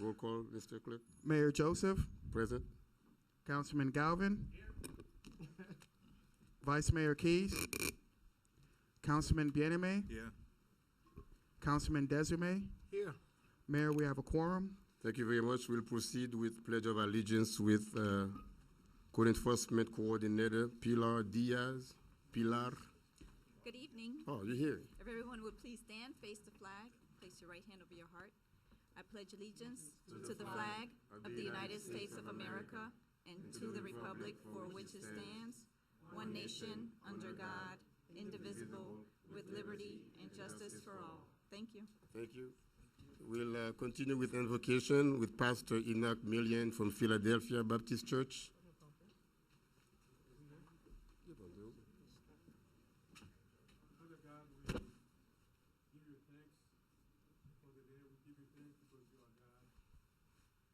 Roll call, Mr. Clerk. Mayor Joseph, Present. Councilman Galvin, Vice Mayor Keys, Councilman Bieneme, Here. Councilman Desume. Here. Mayor, we have a quorum. Thank you very much. We'll proceed with Pledge of Allegiance with Code Enforcement Coordinator Pilar Diaz. Pilar. Good evening. Oh, you're here. If everyone would please stand, face the flag, place your right hand over your heart. I pledge allegiance to the flag of the United States of America and to the republic for which it stands, one nation, under God, indivisible, with liberty and justice for all. Thank you. Thank you. We'll continue with invocation with Pastor Enoch Millian from Philadelphia Baptist Church. Father God, we give you thanks for the day. We give you thanks because you are God.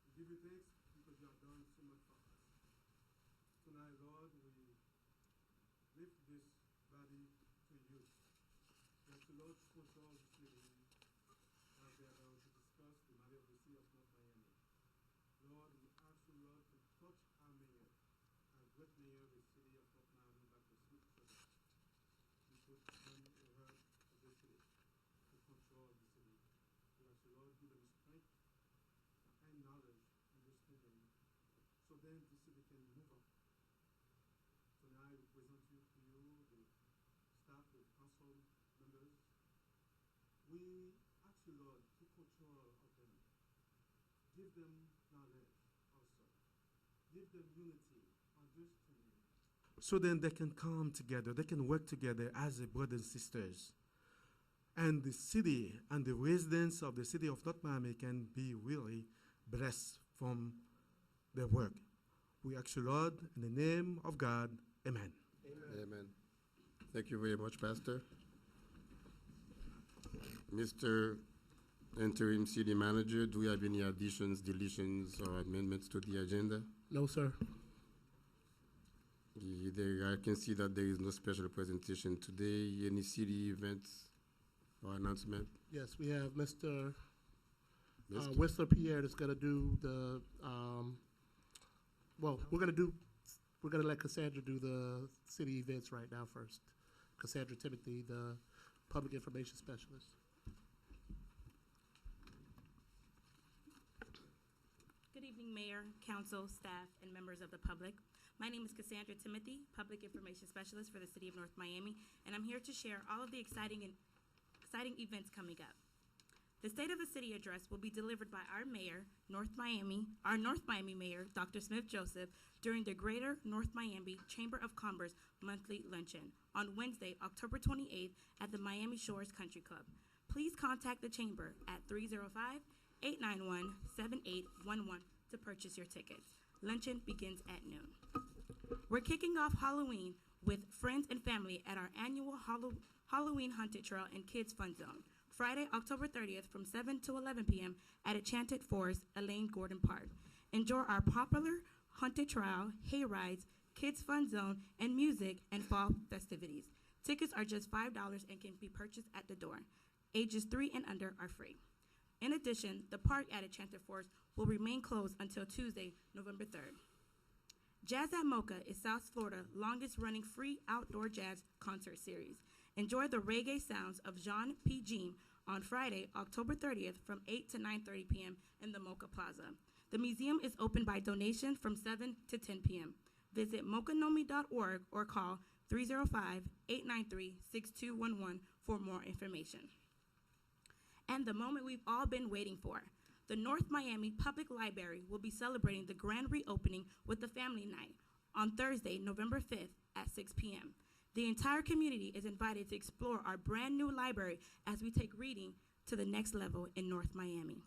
We give you thanks because you have done so much for us. Tonight, Lord, we lift this body to you. That the Lord sponsor this meeting as they are going to discuss the matter of the city of North Miami. Lord, we ask you, Lord, to touch our mayor, our great mayor of the city of North Miami, Dr. Smith Joseph. We put him or her of the city to control the city. We ask you, Lord, give them strength and knowledge, understanding, so then the city can move up. Tonight we present you to you, the staff, the council members. We ask you, Lord, to control of them. Give them knowledge also. Give them unity, understanding. So then they can come together, they can work together as a brothers and sisters. And the city and the residents of the city of North Miami can be really blessed from their work. We ask you, Lord, in the name of God, amen. Amen. Thank you very much, Pastor. Mr. Interim City Manager, do we have any additions, deletions, or amendments to the agenda? No, sir. I can see that there is no special presentation today. Any city events or announcement? Yes, we have Mr. Mr. Whistler Pierre that's going to do the, we're going to let Cassandra do the city events right now first. Cassandra Timothy, the Public Information Specialist. Good evening, Mayor, Council, staff, and members of the public. My name is Cassandra Timothy, Public Information Specialist for the City of North Miami, and I'm here to share all of the exciting events coming up. The State of the City address will be delivered by our Mayor, our North Miami Mayor, Dr. Smith Joseph, during the Greater North Miami Chamber of Commerce monthly luncheon on Wednesday, October 28th at the Miami Shores Country Club. Please contact the Chamber at 305-891-7811 to purchase your tickets. Luncheon begins at noon. We're kicking off Halloween with friends and family at our annual Halloween Haunted Trail and Kids Fun Zone, Friday, October 30th from 7 to 11 p.m. at Enchanted Forest, Elaine Gordon Park. Enjoy our popular Haunted Trail, hay rides, Kids Fun Zone, and music and fall festivities. Tickets are just $5 and can be purchased at the door. Ages 3 and under are free. In addition, the park at Enchanted Forest will remain closed until Tuesday, November 3rd. Jazz at Mocha is South Florida's longest-running free outdoor jazz concert series. Enjoy the reggae sounds of Jean P. Jean on Friday, October 30th from 8 to 9:30 p.m. in the Mocha Plaza. The museum is open by donation from 7 to 10 p.m. Visit mochanomi.org or call 305-893-6211 for more information. And the moment we've all been waiting for. The North Miami Public Library will be celebrating the grand reopening with the Family Night on Thursday, November 5th at 6 p.m. The entire community is invited to explore our brand new library as we take reading to the next level in North Miami.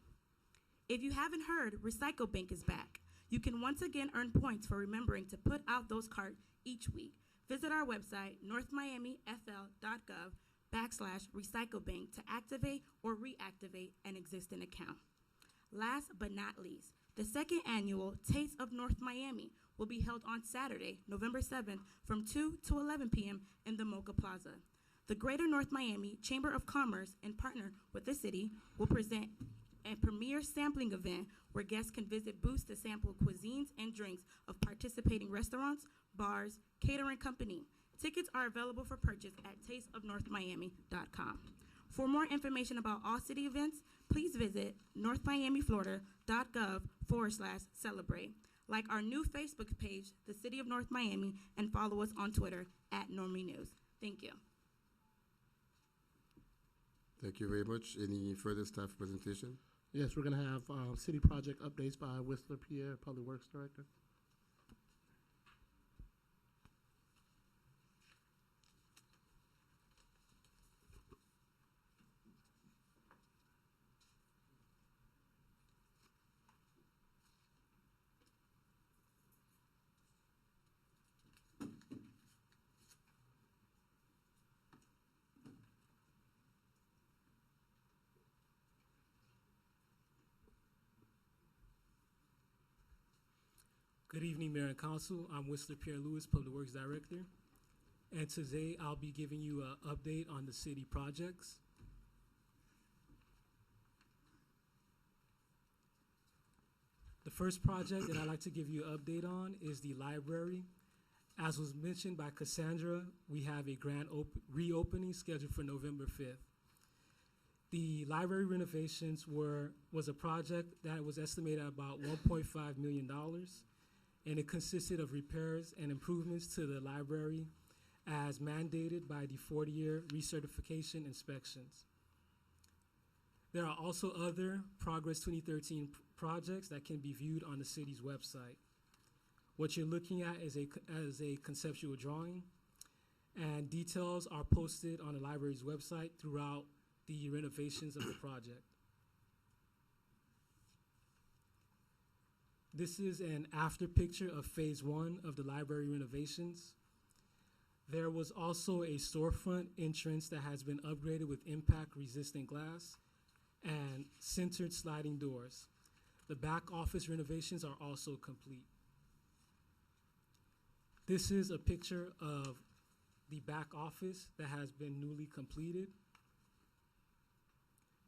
If you haven't heard, Recycle Bank is back. You can once again earn points for remembering to put out those cards each week. Visit our website, northmiamifl.gov/recyclebank to activate or reactivate an existing account. Last but not least, the second annual Taste of North Miami will be held on Saturday, November 7th from 2 to 11 p.m. in the Mocha Plaza. The Greater North Miami Chamber of Commerce, in partner with the city, will present a premier sampling event where guests can visit booths to sample cuisines and drinks of participating restaurants, bars, catering company. Tickets are available for purchase at tasteofnorthmiami.com. For more information about all city events, please visit northmiamiflorida.gov/celebrate. Like our new Facebook page, the City of North Miami, and follow us on Twitter at Normie News. Thank you. Thank you very much. Any further staff presentation? Yes, we're going to have city project updates by Whistler Pierre, Public Works Director. Good evening, Mayor and Council. I'm Whistler Pierre Lewis, Public Works Director. And today I'll be giving you an update on the city projects. The first project that I'd like to give you an update on is the library. As was mentioned by Cassandra, we have a grand reopening scheduled for November 5th. The library renovations was a project that was estimated at about $1.5 million, and it consisted of repairs and improvements to the library as mandated by the 40-year recertification inspections. There are also other Progress 2013 projects that can be viewed on the city's website. What you're looking at is a conceptual drawing, and details are posted on the library's website throughout the renovations of the project. This is an after picture of phase 1 of the library renovations. There was also a storefront entrance that has been upgraded with impact-resistant glass and centered sliding doors. The back office renovations are also complete. This is a picture of the back office that has been newly completed.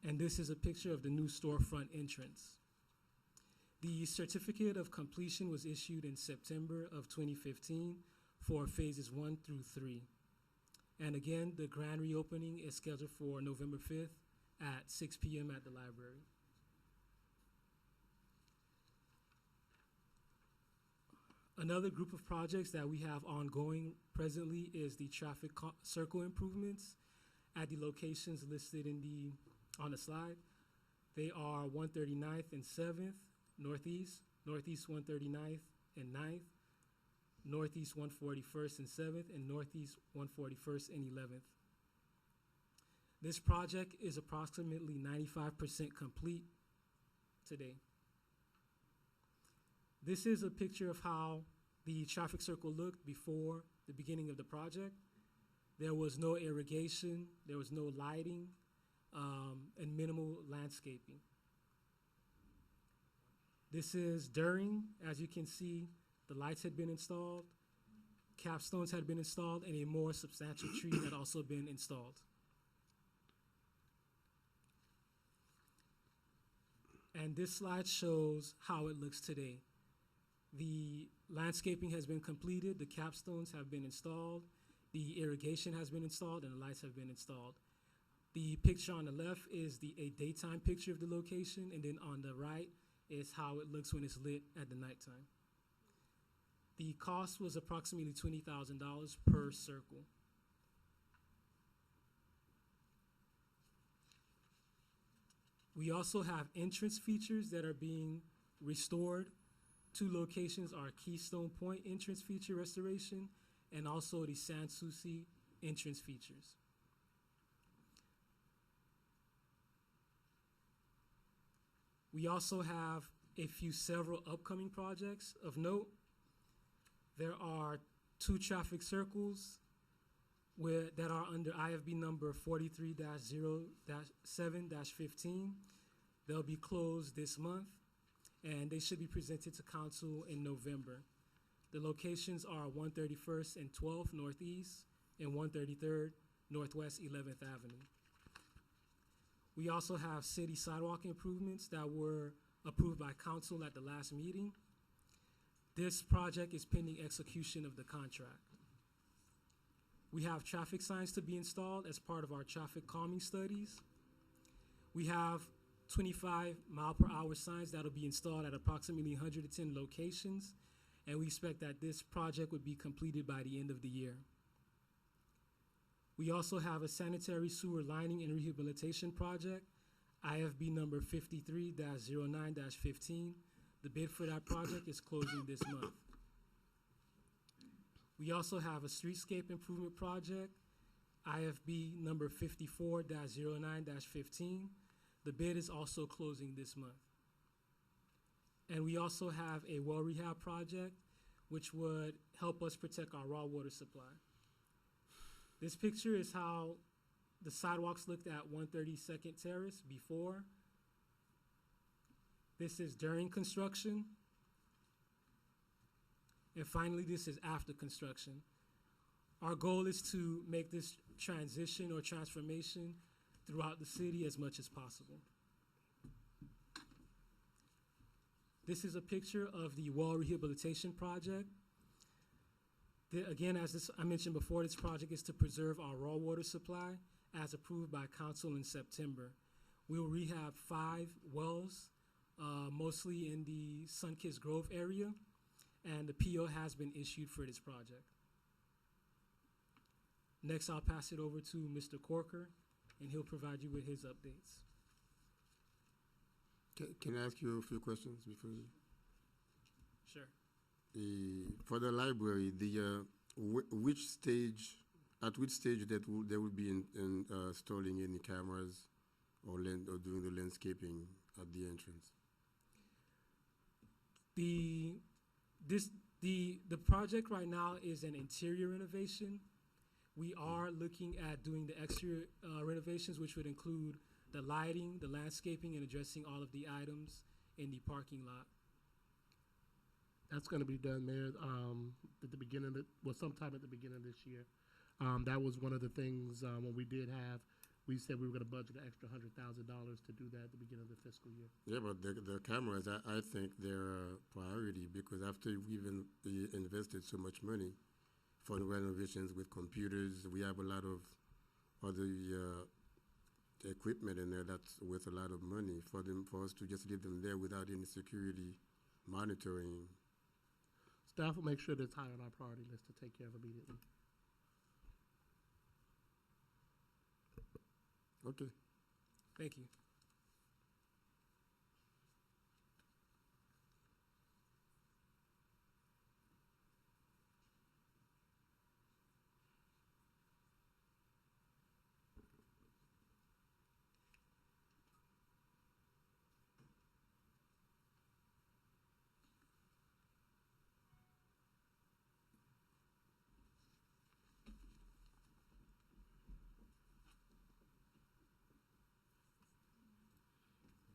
And this is a picture of the new storefront entrance. The certificate of completion was issued in September of 2015 for phases 1 through 3. And again, the grand reopening is scheduled for November 5th at 6 p.m. at the library. Another group of projects that we have ongoing presently is the traffic circle improvements at the locations listed on the slide. They are 139th and 7th, Northeast, Northeast 139th and 9th, Northeast 141st and 7th, and Northeast 141st and 11th. This project is approximately 95% complete today. This is a picture of how the traffic circle looked before the beginning of the project. There was no irrigation, there was no lighting, and minimal landscaping. This is during, as you can see, the lights had been installed, capstones had been installed, and a more substantial tree had also been installed. And this slide shows how it looks today. The landscaping has been completed, the capstones have been installed, the irrigation has been installed, and the lights have been installed. The picture on the left is a daytime picture of the location, and then on the right is how it looks when it's lit at the nighttime. The cost was approximately $20,000 per circle. We also have entrance features that are being restored. Two locations are Keystone Point entrance feature restoration and also the Sans Souci entrance features. We also have several upcoming projects of note. There are 2 traffic circles that are under IFB number 43-0-7-15. They'll be closed this month, and they should be presented to council in November. The locations are 131st and 12th Northeast and 133rd Northwest 11th Avenue. We also have city sidewalk improvements that were approved by council at the last meeting. This project is pending execution of the contract. We have traffic signs to be installed as part of our traffic calming studies. We have 25-mile-per-hour signs that'll be installed at approximately 110 locations, and we expect that this project would be completed by the end of the year. We also have a sanitary sewer lining and rehabilitation project, IFB number 53-09-15. The bid for that project is closing this month. We also have a streetscape improvement project, IFB number 54-09-15. The bid is also closing this month. And we also have a well rehab project, which would help us protect our raw water supply. This picture is how the sidewalks looked at 132nd Terrace before. This is during construction. And finally, this is after construction. Our goal is to make this transition or transformation throughout the city as much as possible. This is a picture of the wall rehabilitation project. Again, as I mentioned before, this project is to preserve our raw water supply as approved by council in September. We will rehab 5 wells, mostly in the Sunkist Grove area, and the PO has been issued for this project. Next, I'll pass it over to Mr. Corker, and he'll provide you with his updates. Can I ask you a few questions before you? Sure. For the library, which stage, at which stage they will be installing any cameras or doing the landscaping at the entrance? The project right now is an interior renovation. We are looking at doing the exterior renovations, which would include the lighting, the landscaping, and addressing all of the items in the parking lot. That's going to be done, Mayor, at the beginning sometime at the beginning of this year. That was one of the things when we said we were going to budget an extra $100,000 to do that at the beginning of the fiscal year. Yeah, but the cameras, I think they're a priority, because after we've invested so much money for the renovations with computers, we have a lot of other equipment in there that's worth a lot of money for us to just leave them there without any security monitoring. Staff will make sure that's high on our priority list to take care of immediately. Okay. Thank you.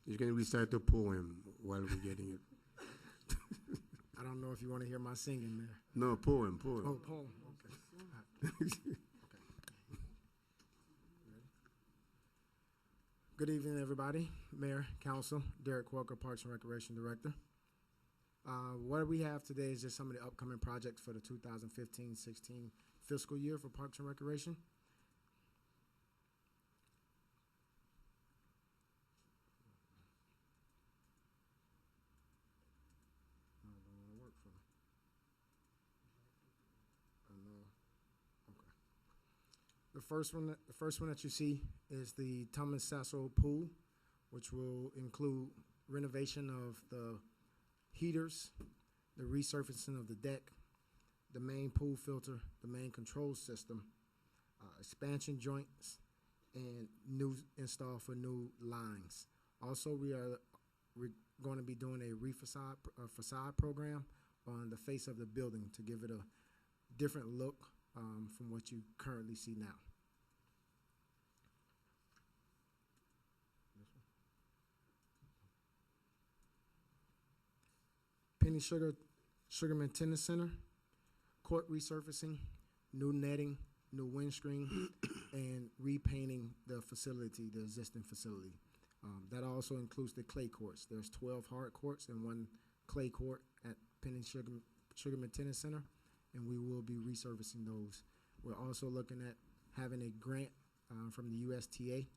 You can recite a poem while we're getting it. I don't know if you want to hear my singing there. No, poem. Oh, poem. Okay. Good evening, everybody. Mayor, Council, Derek Walker, Parks and Recreation Director. What we have today is just some of the upcoming projects for the 2015-16 fiscal year for Parks and Recreation. The first one that you see is the Thomas Sasso Pool, which will include renovation of the heaters, the resurfacing of the deck, the main pool filter, the main control system, expansion joints, and new install for new lines. Also, we're going to be doing a facade program on the face of the building to give it a different look from what you currently see now. Penny Sugarman Tennis Center, court resurfacing, new netting, new windscreen, and repainting the facility, the existing facility. That also includes the clay courts. There's 12 hard courts and 1 clay court at Penny Sugarman Tennis Center, and we will be resurfacing those. We're also looking at having a grant from the USTA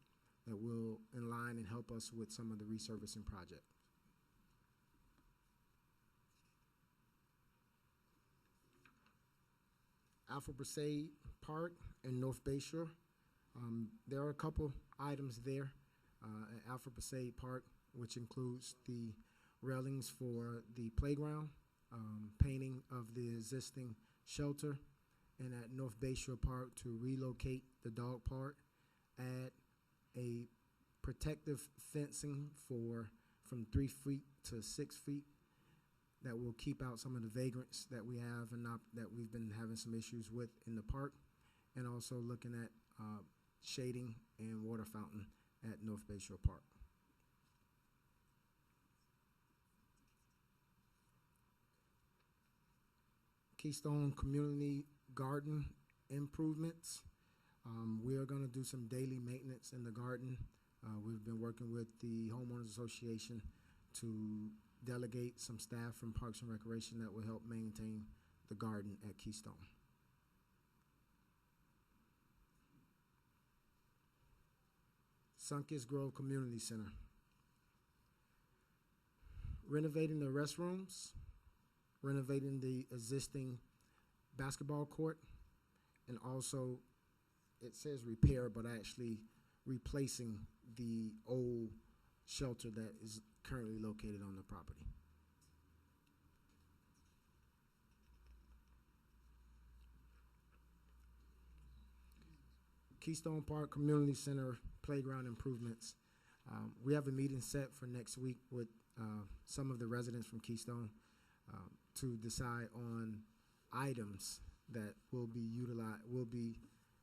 that will align and help us with some of the resurfacing project. Alfred Brasade Park and North Bayshore. There are a couple items there at Alfred Brasade Park, which includes the railings for the playground, painting of the existing shelter, and at North Bayshore Park to relocate the dog park, add a protective fencing from 3 feet to 6 feet that will keep out some of the vagrants that we have and that we've been having some issues with in the park, and also looking at shading and water fountain at North Bayshore Park. Keystone Community Garden improvements. We are going to do some daily maintenance in the garden. We've been working with the Homeowners Association to delegate some staff from Parks and Recreation that will help maintain the garden at Keystone. Sunkist Grove Community Center. Renovating the restrooms, renovating the existing basketball court, and also, it says repair, but actually replacing the old shelter that is currently located on the property. Keystone Park Community Center playground improvements. We have a meeting set for next week with some of the residents from Keystone to decide on items that will be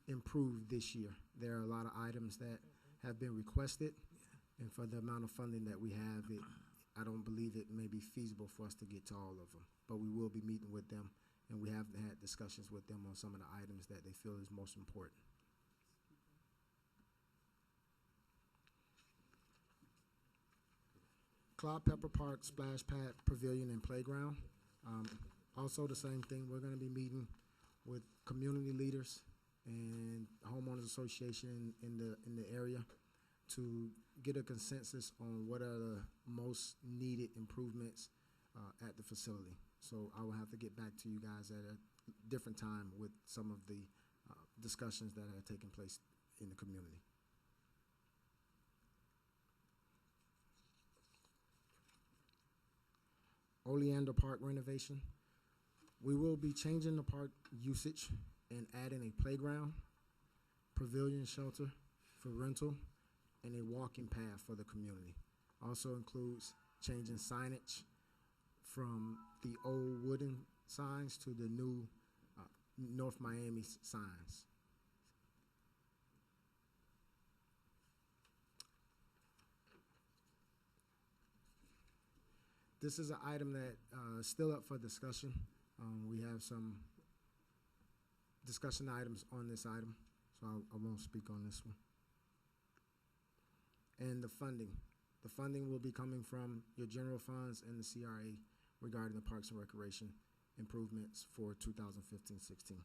improved this year. There are a lot of items that have been requested, and for the amount of funding that we have, I don't believe it may be feasible for us to get to all of them. But we will be meeting with them, and we have had discussions with them on some of the items that they feel is most important. Cloud Pepper Park Splash Pad Pavilion and Playground. Also the same thing, we're going to be meeting with community leaders and Homeowners Association in the area to get a consensus on what are the most needed improvements at the facility. So I will have to get back to you guys at a different time with some of the discussions that are taking place in the community. Oleander Park renovation. We will be changing the park usage and adding a playground, pavilion shelter for rental, and a walking path for the community. Also includes changing signage from the old wooden signs to the new North Miami signs. This is an item that is still up for discussion. We have some discussion items on this item, so I won't speak on this one. And the funding. The funding will be coming from your general funds and the CRA regarding the Parks and Recreation improvements for 2015-16.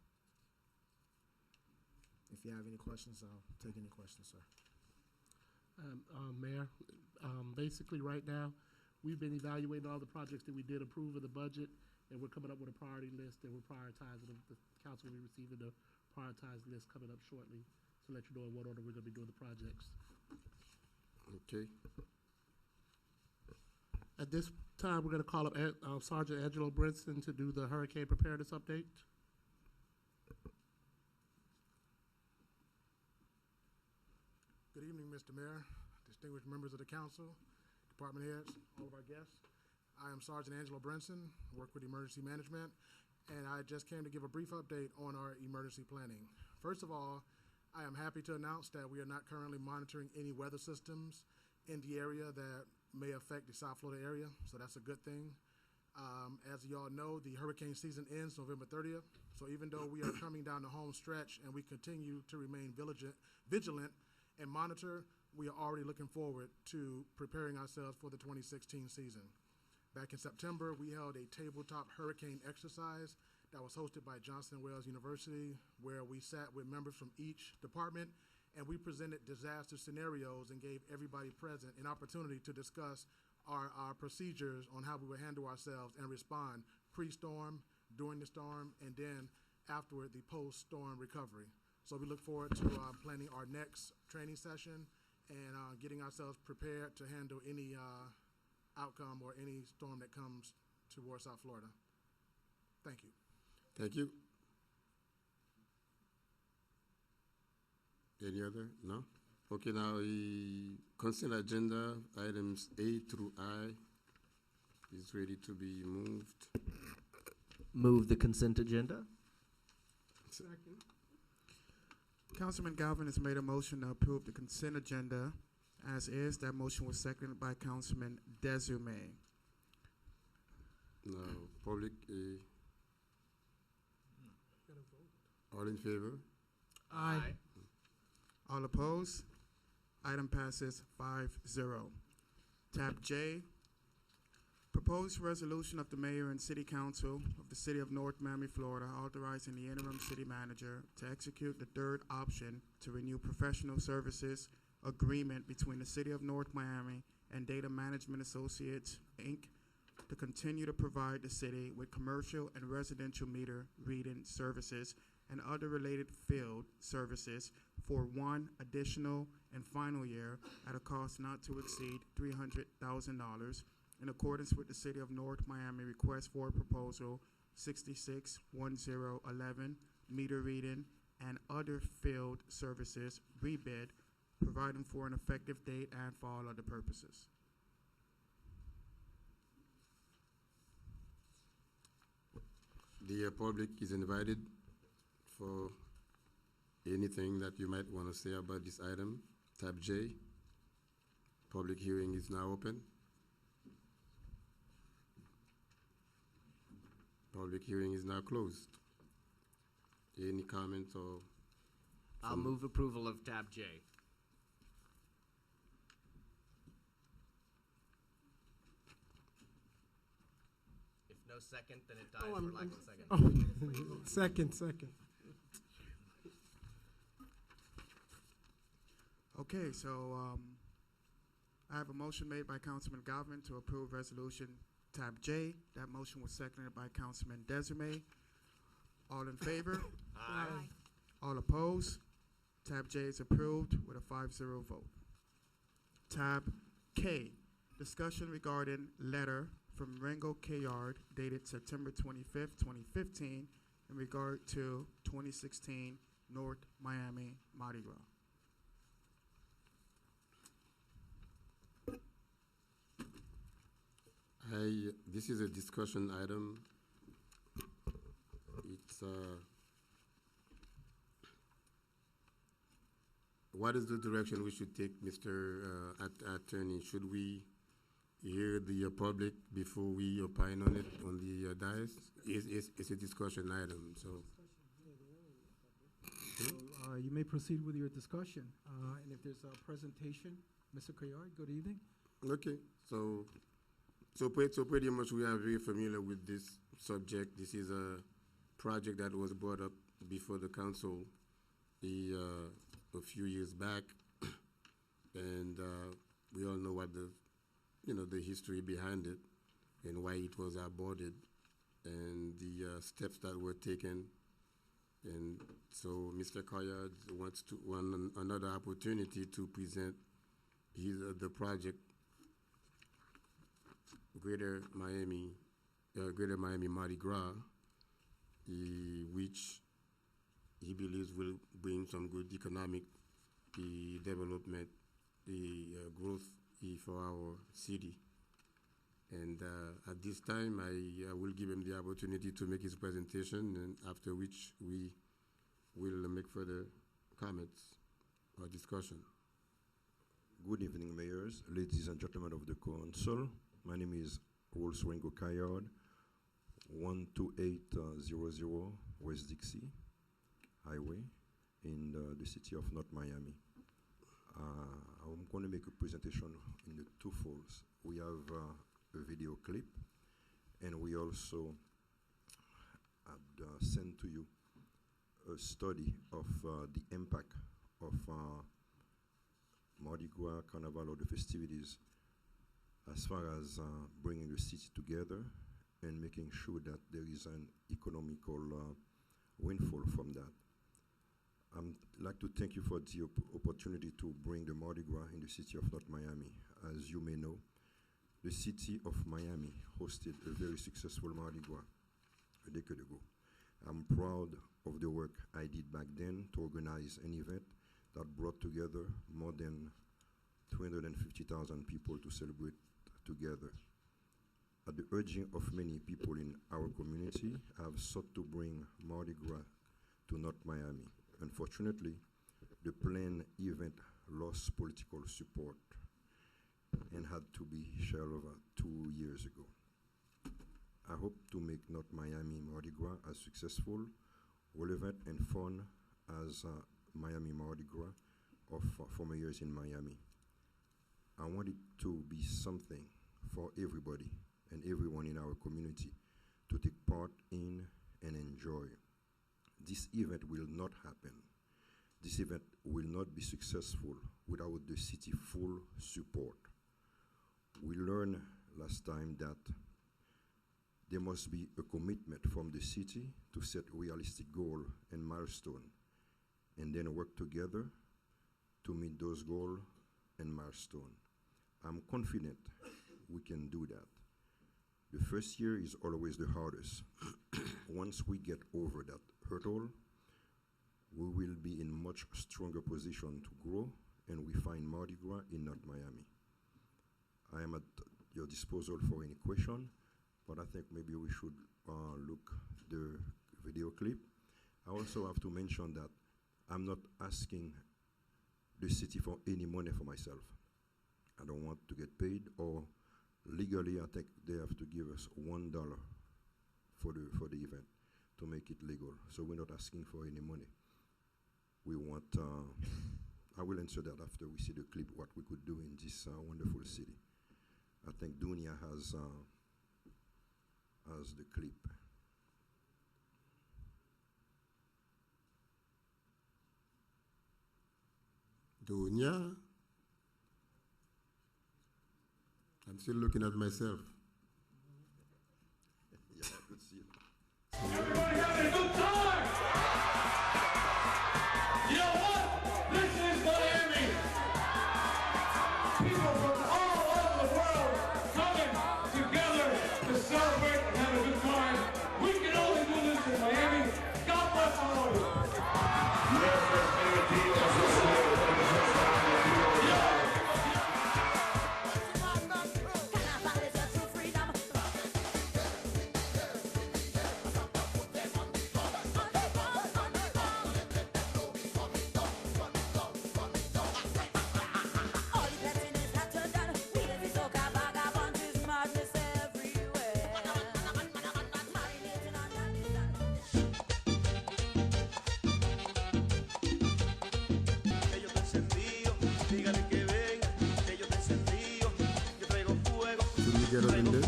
If you have any questions, I'll take any questions, sir. Mayor, basically right now, we've been evaluating all the projects that we did approve of the budget, and we're coming up with a priority list, and we're prioritizing them. The council will be receiving the prioritized list coming up shortly to let you know in what order we're going to be doing the projects. Okay. At this time, we're going to call up Sergeant Angelo Brinson to do the hurricane preparedness update. Good evening, Mr. Mayor, distinguished members of the council, department heads, all of our guests. I am Sergeant Angelo Brinson, work with Emergency Management, and I just came to give a brief update on our emergency planning. First of all, I am happy to announce that we are not currently monitoring any weather systems in the area that may affect the South Florida area, so that's a good thing. As you all know, the hurricane season ends November 30th. So even though we are coming down the home stretch and we continue to remain vigilant and monitor, we are already looking forward to preparing ourselves for the 2016 season. Back in September, we held a tabletop hurricane exercise that was hosted by Johnson & Wales University, where we sat with members from each department and we presented disaster scenarios and gave everybody present an opportunity to discuss our procedures on how we would handle ourselves and respond pre-storm, during the storm, and then afterward, the post-storm recovery. So we look forward to planning our next training session and getting ourselves prepared to handle any outcome or any storm that comes towards South Florida. Thank you. Thank you. Any other? No? Okay, now the consent agenda, items A through I is ready to be moved. Move the consent agenda. Second. Councilman Galvin has made a motion to approve the consent agenda as is. That motion was seconded by Councilman Desume. Now, public, all in favor? Aye. All opposed? Item passes 5-0. Tab J, proposed resolution of the mayor and city council of the city of North Miami, Florida, authorizing the interim city manager to execute the third option to renew professional services agreement between the city of North Miami and Data Management Associates, Inc., to continue to provide the city with commercial and residential meter reading services and other related field services for one additional and final year at a cost not to exceed $300,000 in accordance with the City of North Miami request for proposal 661011 meter reading and other field services rebid, providing for an effective date and for all other purposes. The public is invited for anything that you might want to say about this item. Tab J, public hearing is now open. Public hearing is now closed. Any comments or? I'll move approval of tab J. If no second, then it dies for lack of a second. Second. Okay, so I have a motion made by Councilman Galvin to approve resolution tab J. That motion was seconded by Councilman Desume. All in favor? Aye. All opposed? Tab J is approved with a 5-0 vote. Tab K, discussion regarding letter from Rango Kayard dated September 25th, 2015 in regard to 2016 North Miami Mardi Gras. This is a discussion item. It's what is the direction we should take, Mr. Attorney? Should we hear the public before we opine on it on the dais? It's a discussion item, so. You may proceed with your discussion. And if there's a presentation, Mr. Kayard, good evening. Okay, so pretty much we are very familiar with this subject. This is a project that was brought up before the council a few years back, and we all know what the history behind it and why it was aborted and the steps that were taken. And so Mr. Kayard wants another opportunity to present the project Greater Miami Mardi Gras, which he believes will bring some good economic development, growth for our city. And at this time, I will give him the opportunity to make his presentation, and after which we will make further comments or discussion. Good evening, mayors, ladies and gentlemen of the council. My name is Rolls Rango Kayard. 12800 West Dixie Highway in the city of North Miami. I'm going to make a presentation in the two folds. We have a video clip, and we also had sent to you a study of the impact of Mardi Gras, Carnival, or the festivities as far as bringing the city together and making sure that there is an economical windfall from that. I'd like to thank you for the opportunity to bring the Mardi Gras in the city of North Miami. As you may know, the city of Miami hosted a very successful Mardi Gras a decade ago. I'm proud of the work I did back then to organize an event that brought together more than 250,000 people to celebrate together. At the urging of many people in our community, I have sought to bring Mardi Gras to North Miami. Unfortunately, the planned event lost political support and had to be shelved 2 years ago. I hope to make North Miami Mardi Gras as successful, relevant, and fun as Miami Mardi Gras of former years in Miami. I want it to be something for everybody and everyone in our community to take part in and enjoy. This event will not happen. This event will not be successful without the city's full support. We learned last time that there must be a commitment from the city to set realistic goals and milestones, and then work together to meet those goals and milestones. I'm confident we can do that. The first year is always the hardest. Once we get over that hurdle, we will be in much stronger position to grow, and we find Mardi Gras in North Miami. I am at your disposal for any question, but I think maybe we should look the video clip. I also have to mention that I'm not asking the city for any money for myself. I don't want to get paid, or legally I think they have to give us $1 for the event to make it legal. So we're not asking for any money. We want, I will answer that after we see the clip, what we could do in this wonderful city. I think Dunia has the clip. Dunia? I'm still looking at myself. Yeah, good to see you. Everybody having a good time! You know what? This is Miami. People from all over the world coming together to celebrate and have a good time. We can only do this in Miami. God bless all of you. Get up in there.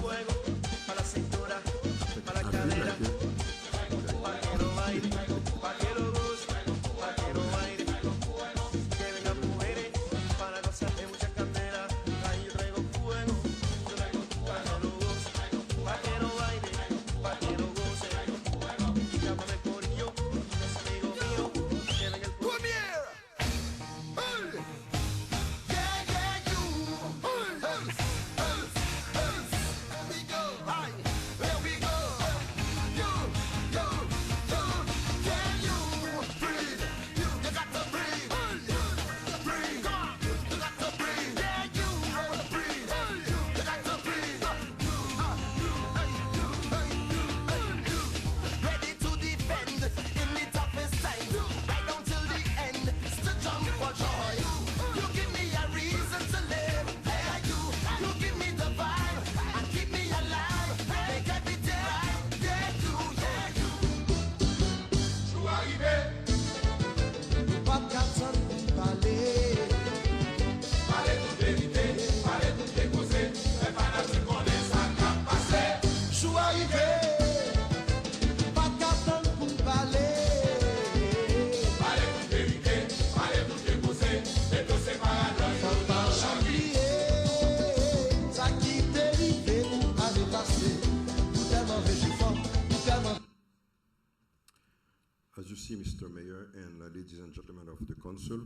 As you see, Mr. Mayor and ladies and gentlemen of the council,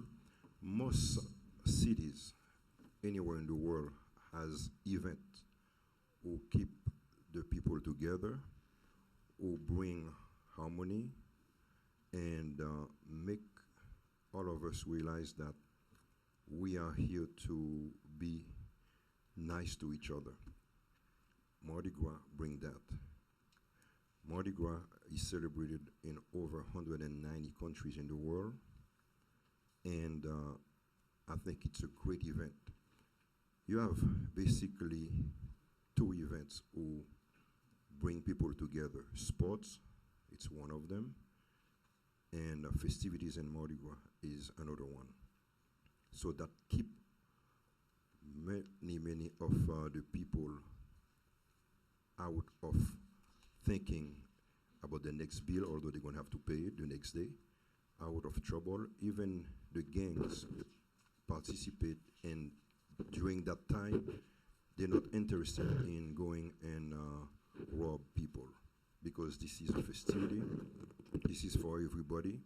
most cities anywhere in the world has events who keep the people together, who bring harmony, and make all of us realize that we are here to be nice to each other. Mardi Gras bring that. Mardi Gras is celebrated in over 190 countries in the world, and I think it's a great event. You have basically two events who bring people together. Sports, it's one of them, and festivities in Mardi Gras is another one. So that keep many of the people out of thinking about the next bill, although they're going to have to pay it the next day, out of trouble. Even the gangs participate, and during that time, they're not interested in going and rob people, because this is a festivity, this is for everybody,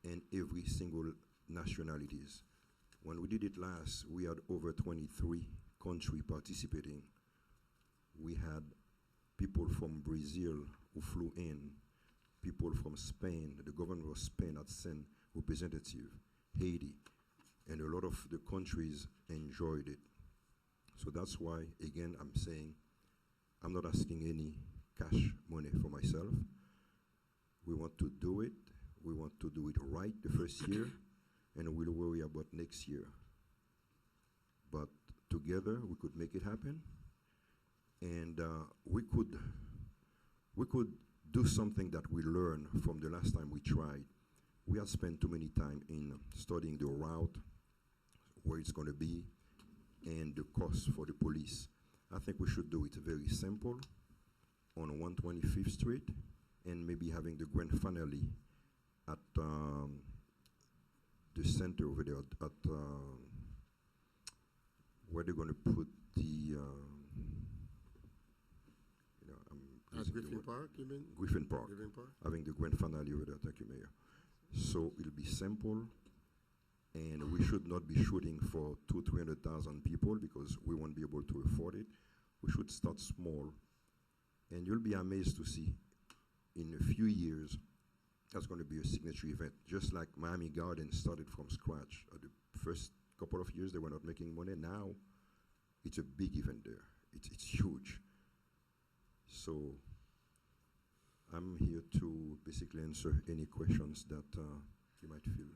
and every single nationalities. When we did it last, we had over 23 countries participating. We had people from Brazil who flew in, people from Spain, the government of Spain had sent representative, Haiti, and a lot of the countries enjoyed it. So that's why, again, I'm saying, I'm not asking any cash money for myself. We want to do it. We want to do it right the first year, and we'll worry about next year. But together, we could make it happen, and we could do something that we learned from the last time we tried. We had spent too many time in studying the route, where it's going to be, and the cost for the police. I think we should do it very simple on 125th Street, and maybe having the grand finale at the center over there, at where they're going to put the, At Griffin Park, you mean? Griffin Park. Griffin Park? Having the grand finale over there. Thank you, Mayor. So it'll be simple, and we should not be shooting for 200,000-300,000 people, because we won't be able to afford it. We should start small, and you'll be amazed to see in a few years that's going to be a signature event, just like Miami Gardens started from scratch. The first couple of years they were not making money. Now it's a big event there. It's huge. So I'm here to basically answer any questions that you might feel.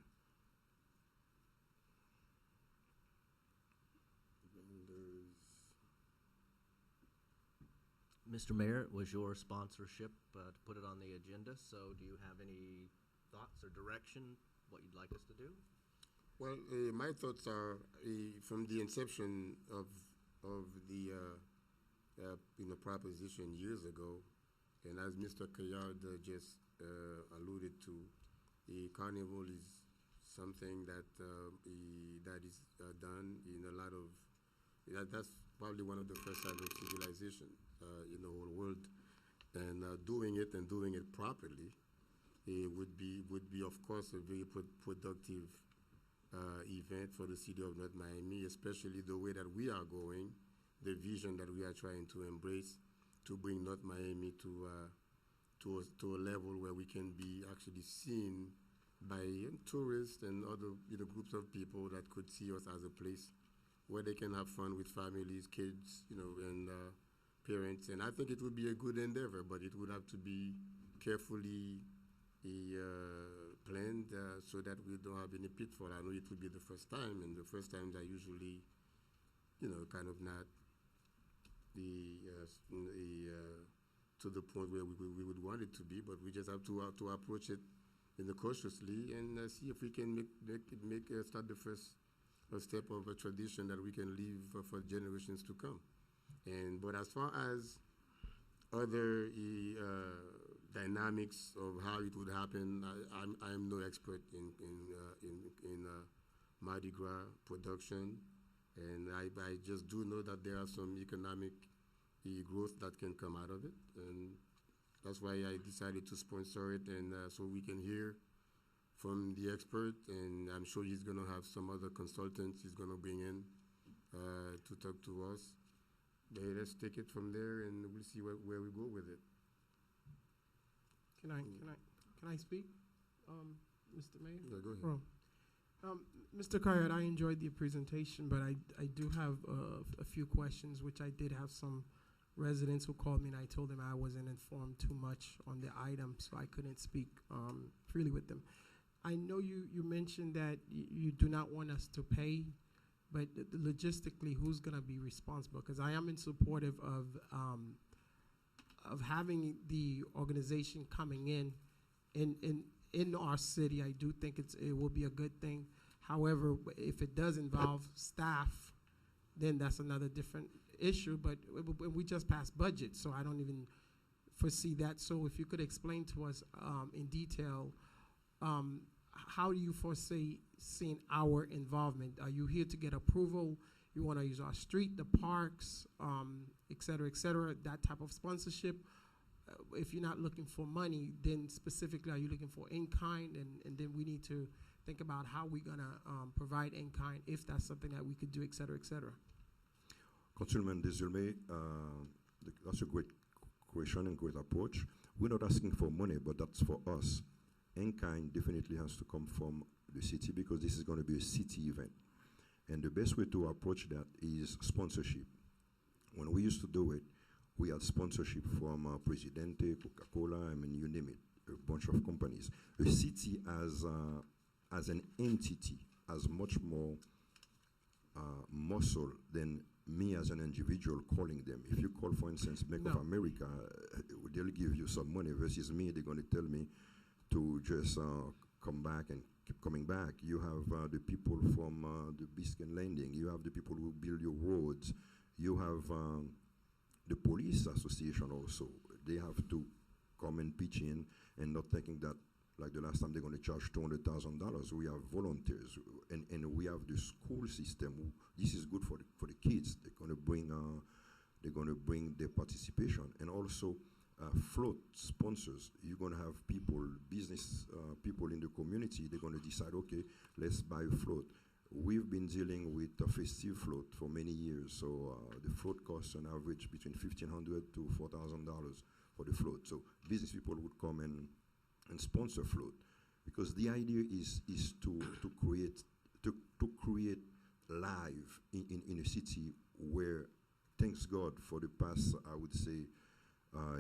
Mr. Mayor, it was your sponsorship to put it on the agenda, so do you have any thoughts or direction, what you'd like us to do? Well, my thoughts are from the inception of the proposition years ago, and as Mr. Kayard just alluded to, the carnival is something that that is done in a lot of that's probably one of the first signs of civilization in the whole world, and doing it properly would be of course a very productive event for the city of North Miami, especially the way that we are going, the vision that we are trying to embrace to bring North Miami to a level where we can be actually seen by tourists and other groups of people that could see us as a place where they can have fun with families, kids, and parents. And I think it would be a good endeavor, but it would have to be carefully planned so that we don't have any pitfall. I know it would be the first time, and the first times are usually, kind of not to the point where we would want it to be, but we just have to approach it cautiously and see if we can start the first step of a tradition that we can leave for generations to come. But as far as other dynamics of how it would happen, I'm no expert in Mardi Gras production, and I just do know that there are some economic growth that can come out of it, and That's why I decided to sponsor it, and so we can hear from the expert, and I'm sure he's gonna have some other consultants he's gonna bring in to talk to us. But let's take it from there, and we'll see where we go with it. Can I speak, Mr. Mayor? Yeah, go ahead. Mr. Coyote, I enjoyed the presentation, but I do have a few questions, which I did have some residents who called me, and I told them I wasn't informed too much on the item, so I couldn't speak freely with them. I know you mentioned that you do not want us to pay, but logistically, who's going to be responsible? Because I am in supportive of having the organization coming in our city. I do think it will be a good thing. However, if it does involve staff, then that's another different issue. But we just passed budget, so I don't even foresee that. So if you could explain to us in detail, how do you foresee seeing our involvement? Are you here to get approval? You want to use our street, the parks, et cetera, that type of sponsorship? If you're not looking for money, then specifically, are you looking for in-kind? And then we need to think about how we're going to provide in-kind, if that's something that we could do, et cetera, et cetera. Councilman Desulme, that's a great question and great approach. We're not asking for money, but that's for us. In-kind definitely has to come from the city, because this is going to be a city event. And the best way to approach that is sponsorship. When we used to do it, we had sponsorship from Presidente, Coca-Cola, I mean, you name it, a bunch of companies. The city as an entity has much more muscle than me as an individual calling them. If you call, for instance, Bank of America, they'll give you some money, versus me, they're going to tell me to just come back and keep coming back. You have the people from the Biscayne Landing. You have the people who build your roads. You have the police association also. They have to come and pitch in, and not thinking that, like the last time, they're going to charge $200,000. We have volunteers, and we have the school system. This is good for the kids. They're going to bring their participation, and also float sponsors. You're going to have people, business people in the community. They're going to decide, okay, let's buy a float. We've been dealing with a festive float for many years, so the float costs on average between $1,500 to $4,000 for the float. So business people would come and sponsor float, because the idea is to create life in a city where, thanks God, for the past, I would say,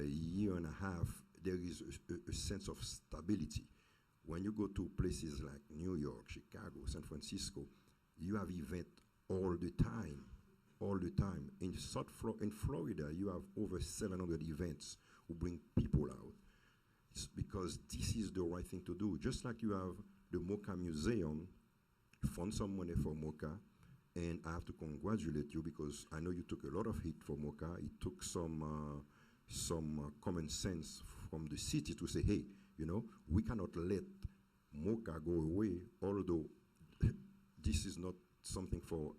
year and a half, there is a sense of stability. When you go to places like New York, Chicago, San Francisco, you have events all the time. In Florida, you have over 700 events who bring people out. It's because this is the right thing to do. Just like you have the MoCA Museum, fund some money for MoCA, and I have to congratulate you, because I know you took a lot of heat for MoCA. It took some common sense from the city to say, hey, we cannot let MoCA go away, although this is not something for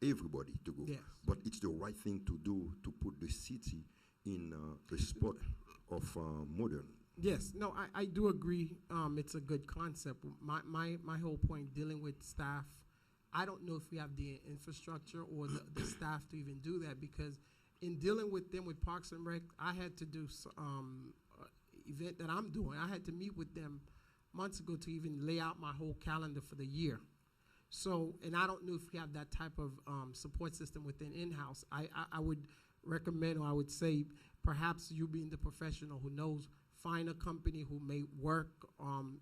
everybody to go. Yes. But it's the right thing to do, to put the city in a spot of modern. Yes, no, I do agree. It's a good concept. My whole point dealing with staff, I don't know if we have the infrastructure or the staff to even do that, because in dealing with them with Parks and Rec, I had to do event that I'm doing. I had to meet with them months ago to even lay out my whole calendar for the year. So, and I don't know if we have that type of support system within in-house. I would recommend, or I would say, perhaps you being the professional who knows, find a company who may work,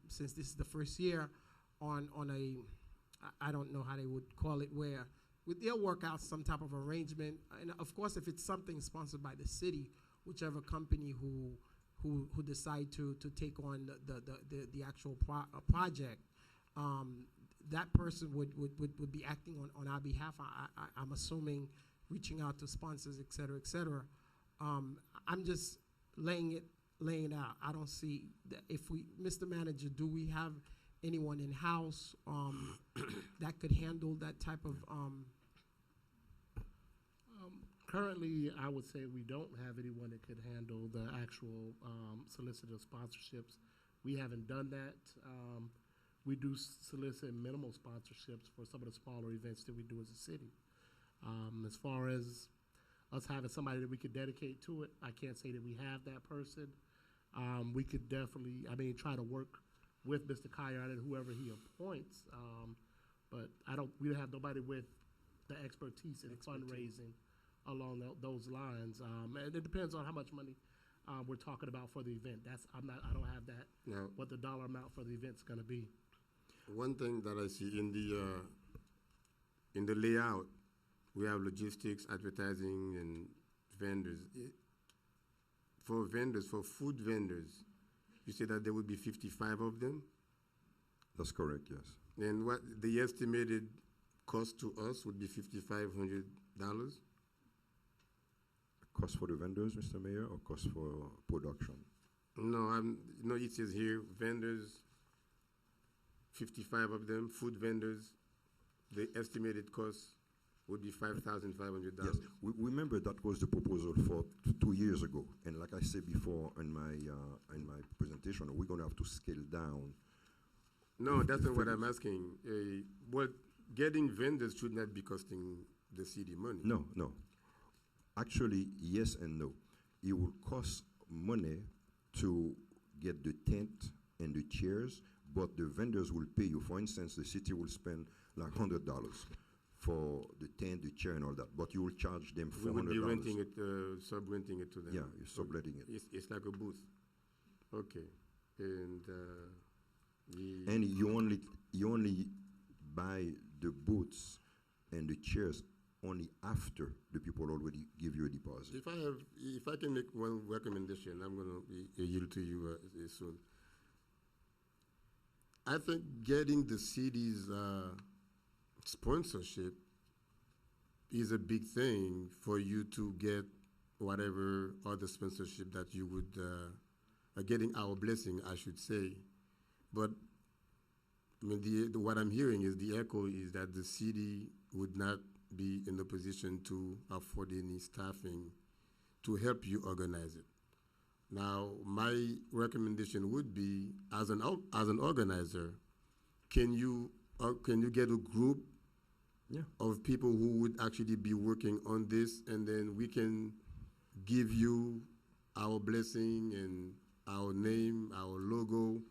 since this is the first year, on a, I don't know how they would call it, where they'll work out some type of arrangement. And of course, if it's something sponsored by the city, whichever company who decide to take on the actual project, that person would be acting on our behalf. I'm assuming reaching out to sponsors, et cetera, et cetera. I'm just laying it out. I don't see that. Mr. Manager, do we have anyone in house that could handle that type of? Currently, I would say we don't have anyone that could handle the actual solicitor sponsorships. We haven't done that. We do solicit minimal sponsorships for some of the smaller events that we do as a city. As far as us having somebody that we could dedicate to it, I can't say that we have that person. We could definitely, try to work with Mr. Kayard and whoever he appoints. But we don't have nobody with the expertise in fundraising along those lines. And it depends on how much money we're talking about for the event. I don't have that, Now, what the dollar amount for the event's gonna be. one thing that I see in the layout, we have logistics, advertising, and vendors. For food vendors, you say that there would be 55 of them? That's correct, yes. And what the estimated cost to us would be $5,500? Cost for the vendors, Mr. Mayor, or cost for production? No, it says here, vendors, 55 of them, food vendors, the estimated cost would be $5,500. Yes, we remember that was the proposal for 2 years ago. And like I said before in my presentation, we're gonna have to scale down. No, that's not what I'm asking. Getting vendors should not be costing the city money. No. Actually, yes and no. It will cost money to get the tent and the chairs, but the vendors will pay you. For instance, the city will spend like $100 for the tent, the chair, and all that, but you will charge them $400. We would be renting it, sub-renting it to them. Yeah, you're subletting it. It's like a booth. Okay. And And you only buy the booths and the chairs only after the people already give you a deposit. If I can make one recommendation, I'm going to yield to you soon. I think getting the city's sponsorship is a big thing for you to get whatever other sponsorship that you would, getting our blessing, I should say. But what I'm hearing is the echo is that the city would not be in the position to afford any staffing to help you organize it. Now, my recommendation would be, as an organizer, can you get a group of people who would actually be working on this, and then we can give you our blessing and our name, our logo,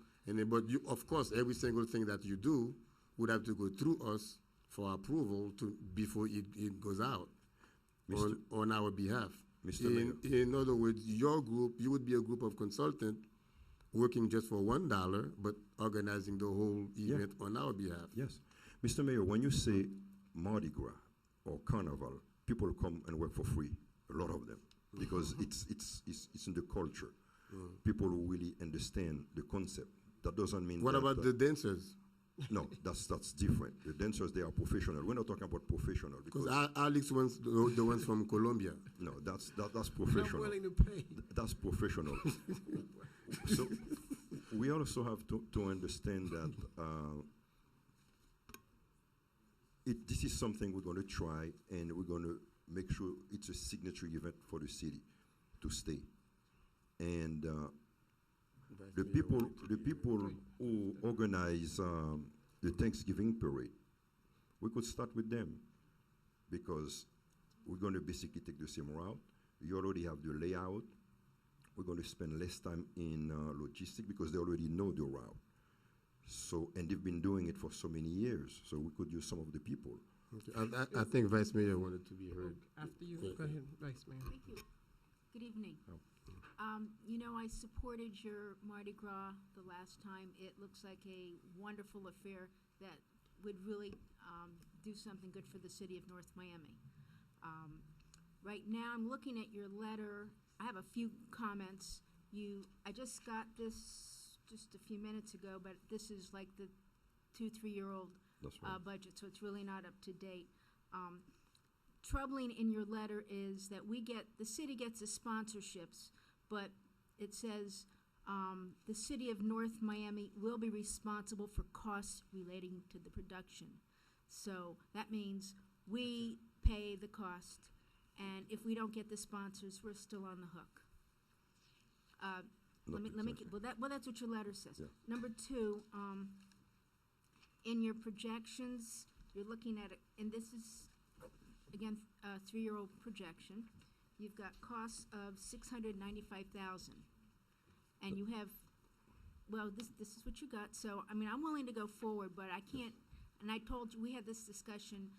but you, of course, every single thing that you do would have to go through us for approval before it goes out on our behalf. In other words, your group, you would be a group of consultants working just for $1, but organizing the whole event on our behalf. Yes. Mr. Mayor, when you say Mardi Gras or Carnival, people come and work for free, a lot of them, because it's in the culture. People who really understand the concept. That doesn't mean. What about the dancers? No, that's different. The dancers, they are professional. We're not talking about professional because Alex wants the ones from Colombia. No, that's professional. Not willing to pay. That's professional. So we also have to understand that this is something we're going to try, and we're going to make sure it's a signature event for the city to stay. And the people who organize the Thanksgiving parade, we could start with them, because we're going to basically take the same route. You already have the layout. We're going to spend less time in logistics because they already know the route. So, and they've been doing it for so many years. So we could use some of the people. Okay. I think Vice Mayor wanted to be heard. After you, go ahead, Vice Mayor. Thank you. Good evening. Oh. I supported your Mardi Gras the last time. It looks like a wonderful affair that would really do something good for the city of North Miami. Right now, I'm looking at your letter. I have a few comments. I just got this just a few minutes ago, but this is like the 2-3-year-old budget, so it's really not up to date. Troubling in your letter is that the city gets the sponsorships, but it says the city of North Miami will be responsible for costs relating to the production. So that means we pay the cost And if we don't get the sponsors, we're still on the hook. Not Let me, exactly. well, that's what your letter says. Yeah. Number two, in your projections, you're looking at it, and this is, again, a three-year-old projection. You've got costs of $695,000. And you have, well, this is what you got. So, I mean, I'm willing to go forward, but I can't, and I told you, we had this discussion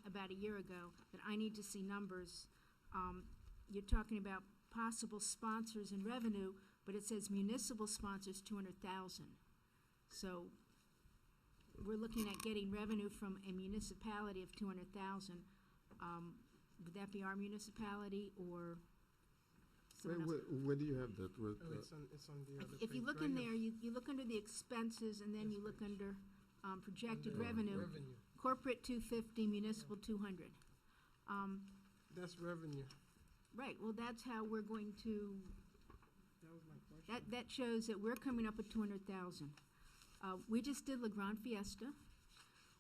about a year ago, that I need to see numbers. You're talking about possible sponsors and revenue, but it says municipal sponsors, 200,000. So we're looking at getting revenue from a municipality of 200,000. Would that be our municipality or someone else? Where do you have that? It's on the other If you page, look right in here. there, you look under the expenses, and then you look under projected Under revenue. Revenue. Corporate 250, municipal 200. That's revenue. Right, well, that's how we're going to, That was my question. that shows that we're coming up with 200,000. We just did La Grande Fiesta.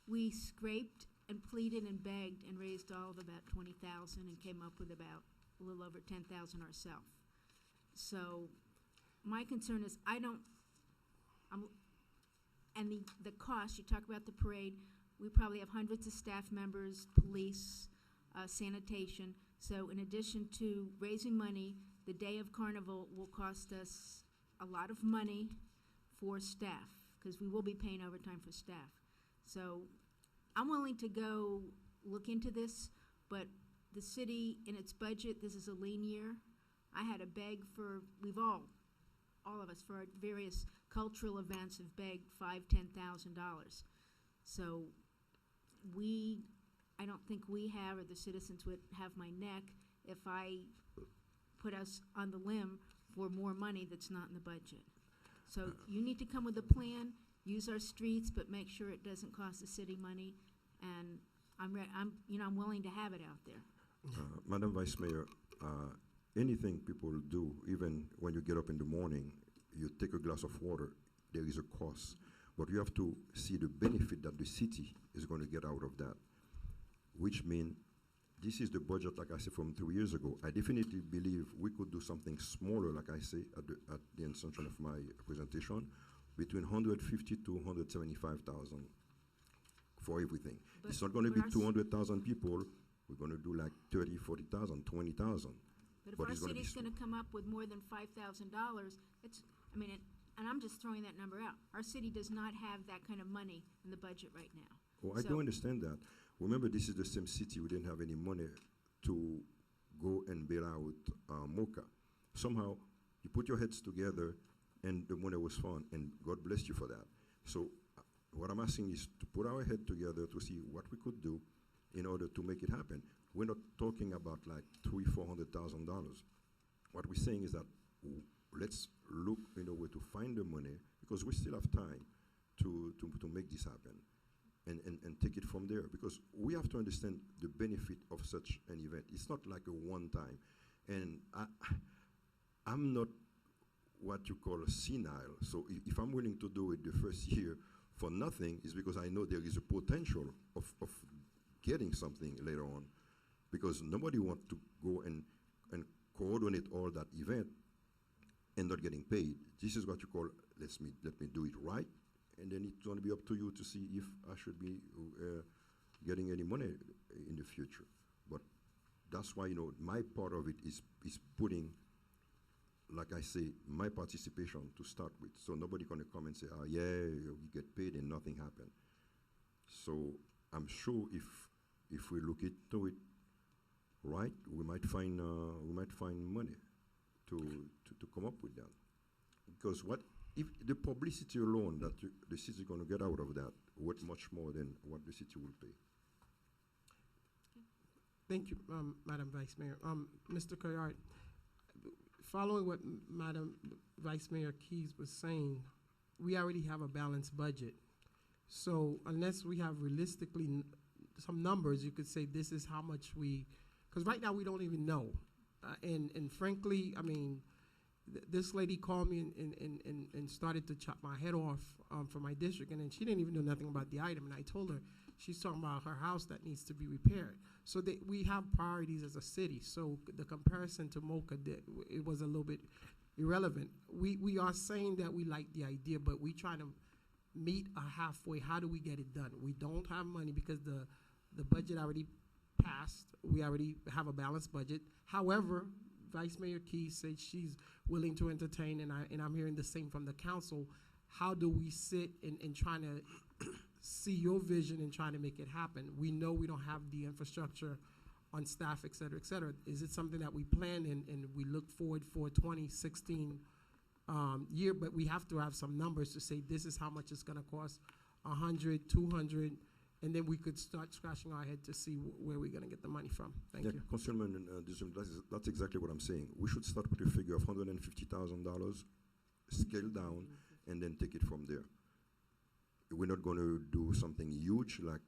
We scraped and pleaded and begged and raised all of about 20,000 and came up with about a little over 10,000 ourselves. So my concern is and the cost, you talk about the parade, we probably have hundreds of staff members, police, sanitation. So in addition to raising money, the day of Carnival will cost us a lot of money for staff, because we will be paying overtime for staff. So I'm willing to go look into this, but the city, in its budget, this is a lean year. I had to beg for, all of us, for our various cultural events have begged $5,000–10,000. So I don't think we have, or the citizens would have my neck if I put us on the limb for more money that's not in the budget. So you need to come with a plan, use our streets, but make sure it doesn't cost the city money. And I'm willing to have it out there. Madam Vice Mayor, anything people do, even when you get up in the morning, you take a glass of water, there is a cost. But you have to see the benefit that the city is going to get out of that, which means this is the budget, like I said, from 2 years ago. I definitely believe we could do something smaller, like I say at the inception of my presentation, between 150 to 175,000 for everything. But- It's not going to but be our 200,000 people. We're going to do like 30, 40,000, 20,000. But if But our it's gonna be city's small. gonna come up with more than $5,000, and I'm just throwing that number out. Our city does not have that kind of money in the budget right now. Oh, I So- do understand that. Remember, this is the same city. We didn't have any money to go and bail out Mocha. Somehow, you put your heads together, and the money was found, and God bless you for that. So, what I'm asking is to put our head together to see what we could do in order to make it happen. We're not talking about like $300,000–400,000. What we're saying is that let's look in a way to find the money, because we still have time to make this happen. And take it from there, because we have to understand the benefit of such an event. It's not like a one-time. And I'm not what you call senile. So if I'm willing to do it the first year for nothing, it's because I know there is a potential of getting something later on, because nobody wants to go and coordinate all that event and not getting paid. This is what you call, let me do it right, and then it's going to be up to you to see if I should be getting any money in the future. But that's why, my part of it is putting, like I say, my participation to start with. So nobody going to come and say, oh, yeah, we get paid and nothing happened. So I'm sure if we look into it right, we might find money to come up with that. Because if the publicity alone that the city is going to get out of that worth much more than what the city will pay. Thank you, Madam Vice Mayor. Mr. Coyard, following what Madam Vice Mayor Keys was saying, we already have a balanced budget. So unless we have realistically some numbers, you could say this is how much because right now we don't even know. And frankly, I mean, this lady called me and started to chop my head off for my district, and then she didn't even know nothing about the item. And I told her, she's talking about her house that needs to be repaired. So we have priorities as a city. So the comparison to Mocha, it was a little bit irrelevant. We are saying that we like the idea, but we try to meet halfway. How do we get it done? We don't have money because the budget already passed. We already have a balanced budget. However, Vice Mayor Key said she's willing to entertain, and I'm hearing the same from the council. How do we sit and trying to see your vision and trying to make it happen? We know we don't have the infrastructure on staff, et cetera, et cetera. Is it something that we plan and we look forward for 2016 year, but we have to have some numbers to say this is how much it's gonna cost, 100, 200, and then we could start scratching our head to see where we're gonna get the money from. Thank you. Councilman, that's exactly what I'm saying. We should start with a figure of $150,000, scale down, and then take it from there. We're not going to do something huge like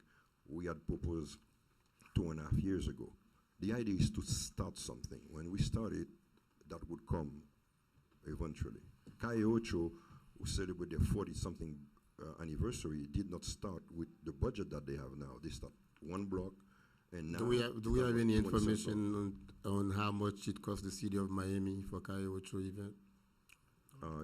we had proposed 2.5 years ago. The idea is to start something. When we started, that would come eventually. Calle Ocho, who celebrated their 40-something anniversary, did not start with the budget that they have now. They start one block, and now... Do we have any information on how much it cost the city of Miami for Calle Ocho event?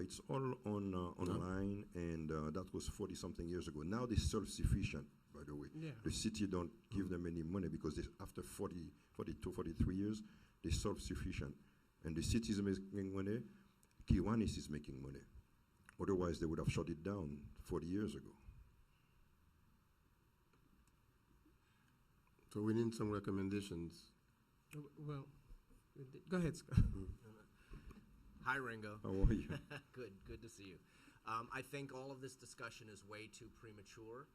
It's all online, and that was 40-something years ago. Now they're self-sufficient, by the way. Yeah. The city don't give them any money because after 42, 43 years, they're self-sufficient. And the city is making money, Kiwanis is making money. Otherwise, they would have shut it down 40 years ago. So we need some recommendations. Well, go ahead, Scott. Hi, Ringo. How are you? Good to see you. I think all of this discussion is way too premature.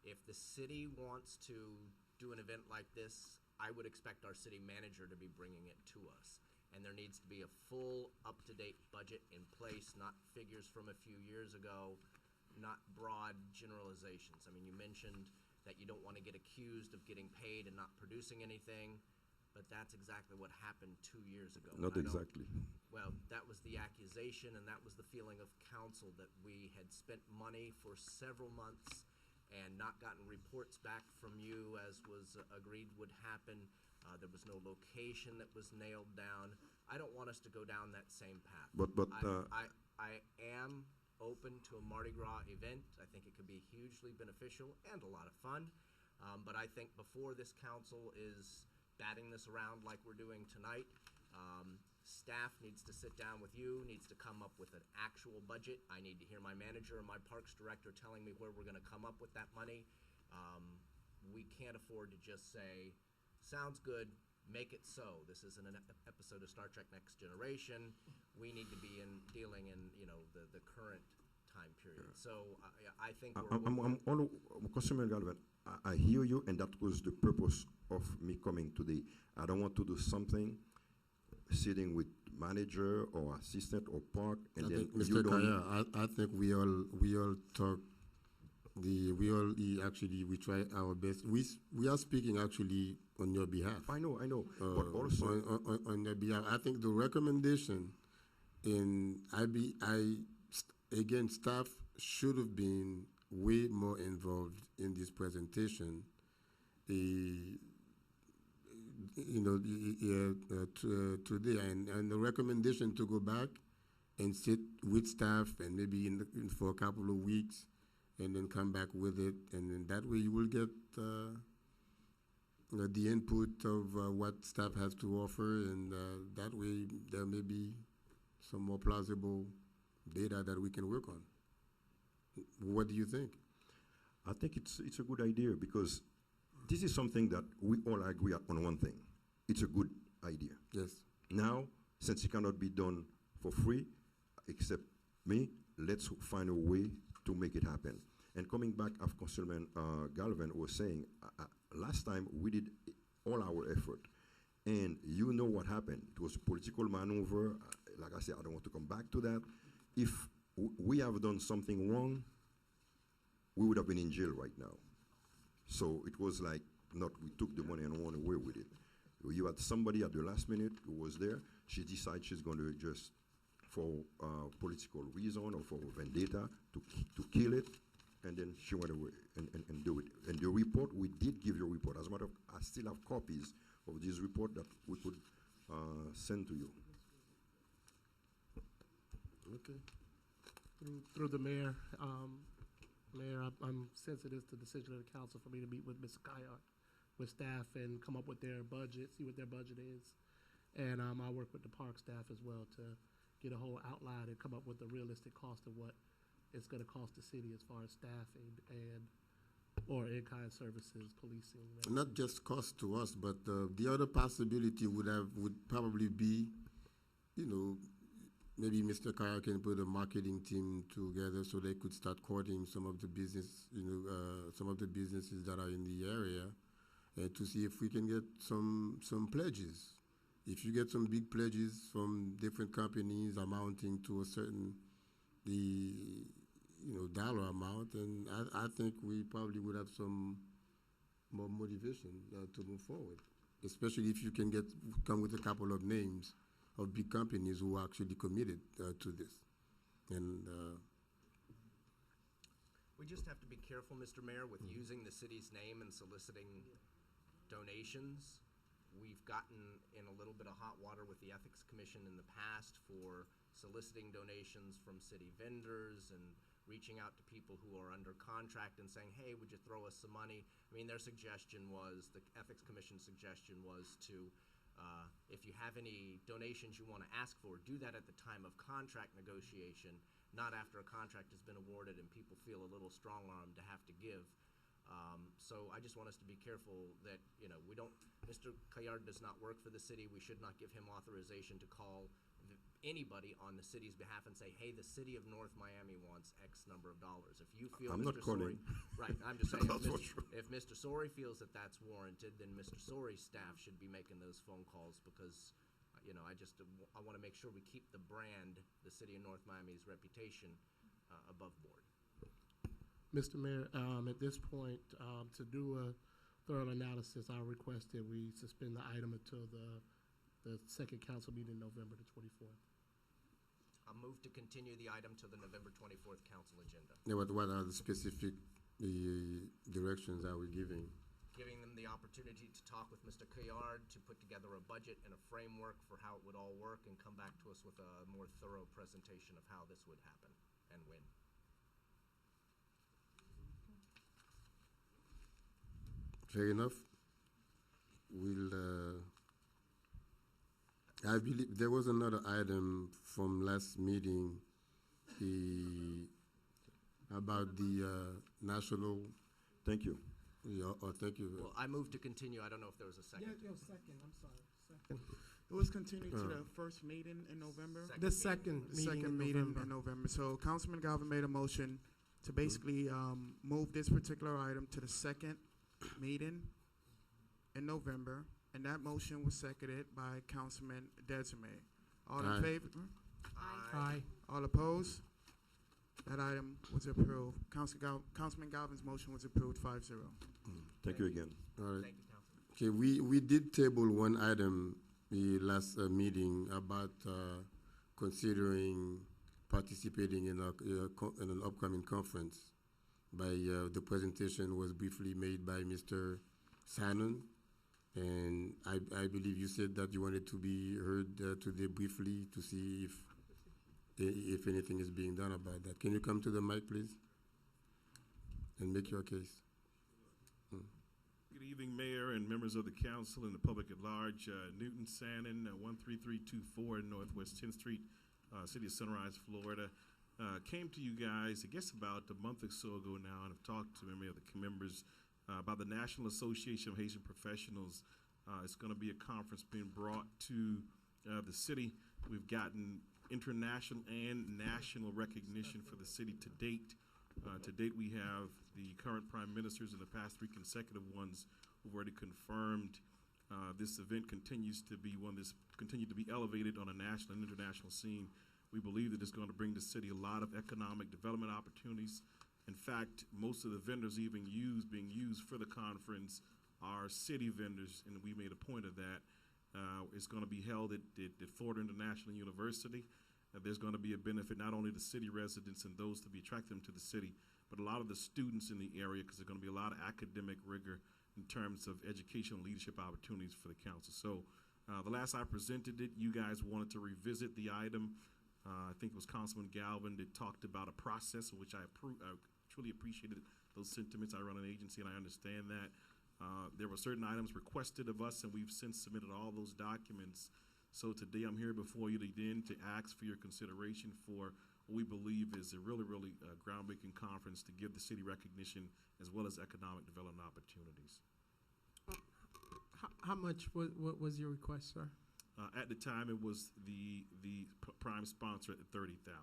If the city wants to do an event like this, I would expect our city manager to be bringing it to us. And there needs to be a full, up-to-date budget in place, not figures from a few years ago, not broad generalizations. I mean, you mentioned that you don't want to get accused of getting paid and not producing anything, but that's exactly what happened 2 years ago. Not exactly. Well, that was the accusation, and that was the feeling of council, that we had spent money for several months and not gotten reports back from you as was agreed would happen. There was no location that was nailed down. I don't want us to go down that same path. I am open to a Mardi Gras event. I think it could be hugely beneficial and a lot of fun. But I think before this council is batting this around like we're doing tonight, staff needs to sit down with you, needs to come up with an actual budget. I need to hear my manager and my parks director telling me where we're gonna come up with that money. We can't afford to just say, sounds good, make it so. This isn't an episode of Star Trek Next Generation. We need to be dealing in, the current time period. So I think Councilman Galvin, I hear you, and that was the purpose of me coming today. I don't want to do something sitting with manager or assistant or park, and I then think, Mr. Kaya, I think we all talk. We try our best. We are speaking actually on your behalf. I know. But also on your behalf, I think the recommendation again, staff should have been way more involved in this presentation. Today, and the recommendation to go back and sit with staff and maybe for a couple of weeks, and then come back with it, and then that way you will get the input of what staff has to offer, and that way there may be some more plausible data that we can work on. What do you think? I think it's a good idea, because this is something that we all agree on one thing. It's a good idea. Yes. Now, since it cannot be done for free, except me, let's find a way to make it happen. And coming back, as Councilman Galvin was saying, last time we did all our effort, and you know what happened. It was a political maneuver. Like I said, I don't want to come back to that. If we have done something wrong, we would have been in jail right now. So it was like, not we took the money and went away with it. You had somebody at the last minute who was there. She decided she's going to just, for political reason or for vendetta, to kill it. and then she went away and do it. And the report, we did give you a report. As a matter of, I still have copies of this report that we could send to you. Okay. Through the mayor, Mayor, I'm sensitive to the decision of the council for me to meet with Mr. Kayar, with staff, and come up with their budget, see what their budget is. And I'll work with the park staff as well to get a whole outline and come up with a realistic cost of what it's gonna cost the city as far as staffing or in-kind services, policing. Not just cost to us, but the other possibility would probably be, you know, maybe Mr. Kaya can put a marketing team together so they could start courting some of the some of the businesses that are in the area, and to see if we can get some pledges. If you get some big pledges from different companies amounting to a certain dollar amount, and I think we probably would have some more motivation to move forward, especially if you can come with a couple of names of big companies who are actually committed to this. And we just have to be careful, Mr. Mayor, with using the city's name and soliciting donations. We've gotten in a little bit of hot water with the Ethics Commission in the past for soliciting donations from city vendors and reaching out to people who are under contract and saying, hey, would you throw us some money? I mean, their suggestion was, the Ethics Commission's suggestion was to, if you have any donations you want to ask for, do that at the time of contract negotiation, not after a contract has been awarded and people feel a little strong-armed to have to give. So I just want us to be careful that, we don't, Mr. Kayard does not work for the city. We should not give him authorization to call anybody on the city's behalf and say, hey, the city of North Miami wants X number of dollars. If you feel I'm Mr. not calling. Right, I'm just saying, That's if Mr. Sori feels that that's warranted, then Mr. Sori's staff should be making those phone calls because, I want to make sure we keep the brand, the city of North Miami's reputation above board. Mr. Mayor, at this point, to do a thorough analysis, I request that we suspend the item until the second council meeting, November the 24th. I'll move to continue the item to the November 24th council agenda. yeah, what are the specific directions are we giving? Giving them the opportunity to talk with Mr. Kayard to put together a budget and a framework for how it would all work and come back to us with a more thorough presentation of how this would happen and when. Fair enough. I believe there was another item from last meeting about the national. Thank you. Yeah, thank you. Well, I moved to continue. I don't know if there was a second. Second, I'm sorry, second. It was continued to the first meeting in November. The second meeting In November. So Councilman Galvin made a motion to basically move this particular item to the second meeting in November, and that motion was seconded by Councilman Desiree. All Aye. in favor? Aye. All opposed? That item was approved. Councilman Galvin's motion was approved 5-0. Thank you again. All right. Thank you, Councilman. Okay, we did table one item the last meeting about considering participating in an upcoming conference. The presentation was briefly made by Mr. Sanon, and I believe you said that you wanted to be heard today briefly to see if anything is being done about that. Can you come to the mic, please, and make your case? Good evening, Mayor and members of the council and the public at large. Newton Sanon, 13324 Northwest 10th Street, City of Sunrise, Florida. Came to you guys, I guess about a month or so ago now, and have talked to many of the members about the National Association of Haitian Professionals. It's going to be a conference being brought to the city. We've gotten international and national recognition for the city to date. To date, we have the current prime ministers and the past 3 consecutive ones who've already confirmed this event continues to be one that's continued to be elevated on a national and international scene. We believe that it's going to bring the city a lot of economic development opportunities. In fact, most of the vendors being used for the conference are city vendors, and we made a point of that. It's going to be held at Florida International University. There's going to be a benefit not only to city residents and those to be attracted to the city, but a lot of the students in the area, because there's going to be a lot of academic rigor in terms of educational leadership opportunities for the council. So the last I presented it, you guys wanted to revisit the item. I think it was Councilman Galvin that talked about a process, which I truly appreciated those sentiments. I run an agency and I understand that. There were certain items requested of us, and we've since submitted all those documents. So today I'm here before you again to ask for your consideration for what we believe is a really, really groundbreaking conference to give the city recognition as well as economic development opportunities. How much was your request, sir? At the time, it was the prime sponsor at 30,000.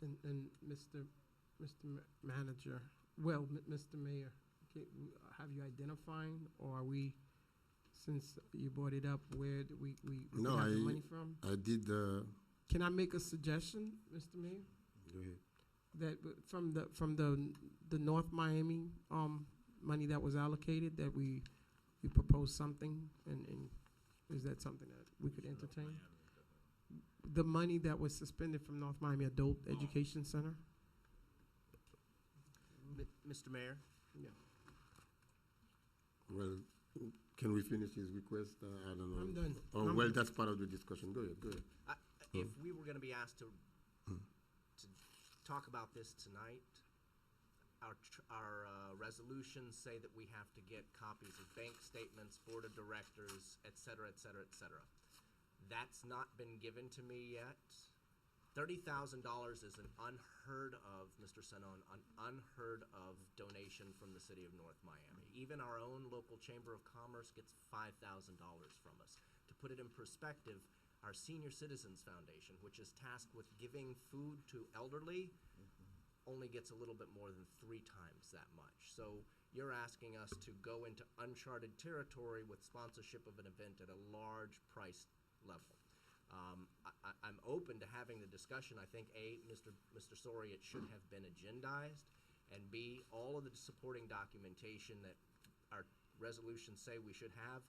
Okay. And Mr. Manager, well, Mr. Mayor, have you identifying, or are we, since you brought it up, where do we No, have the money from? I did. Can I make a suggestion, Mr. Mayor? Go ahead. That from the North Miami money that was allocated, that we propose something, and is that something that we could entertain? The money that was suspended from North Miami Adult Education Center? Mr. Mayor? Yeah. Well, can we finish his request? I don't know. I'm done. Oh, well, that's part of the discussion. Go ahead. Go ahead. If we were going to be asked to talk about this tonight, our resolutions say that we have to get copies of bank statements, board of directors, et cetera, et cetera, et cetera. That's not been given to me yet. $30,000 is an unheard of, Mr. Senon, an unheard of donation from the city of North Miami. Even our own local chamber of commerce gets $5,000 from us. To put it in perspective, our Senior Citizens Foundation, which is tasked with giving food to elderly, only gets a little bit more than 3 times that much. So you're asking us to go into uncharted territory with sponsorship of an event at a large price level. I'm open to having the discussion. I think A, Mr. Sori, it should have been agendized, and B, all of the supporting documentation that our resolutions say we should have,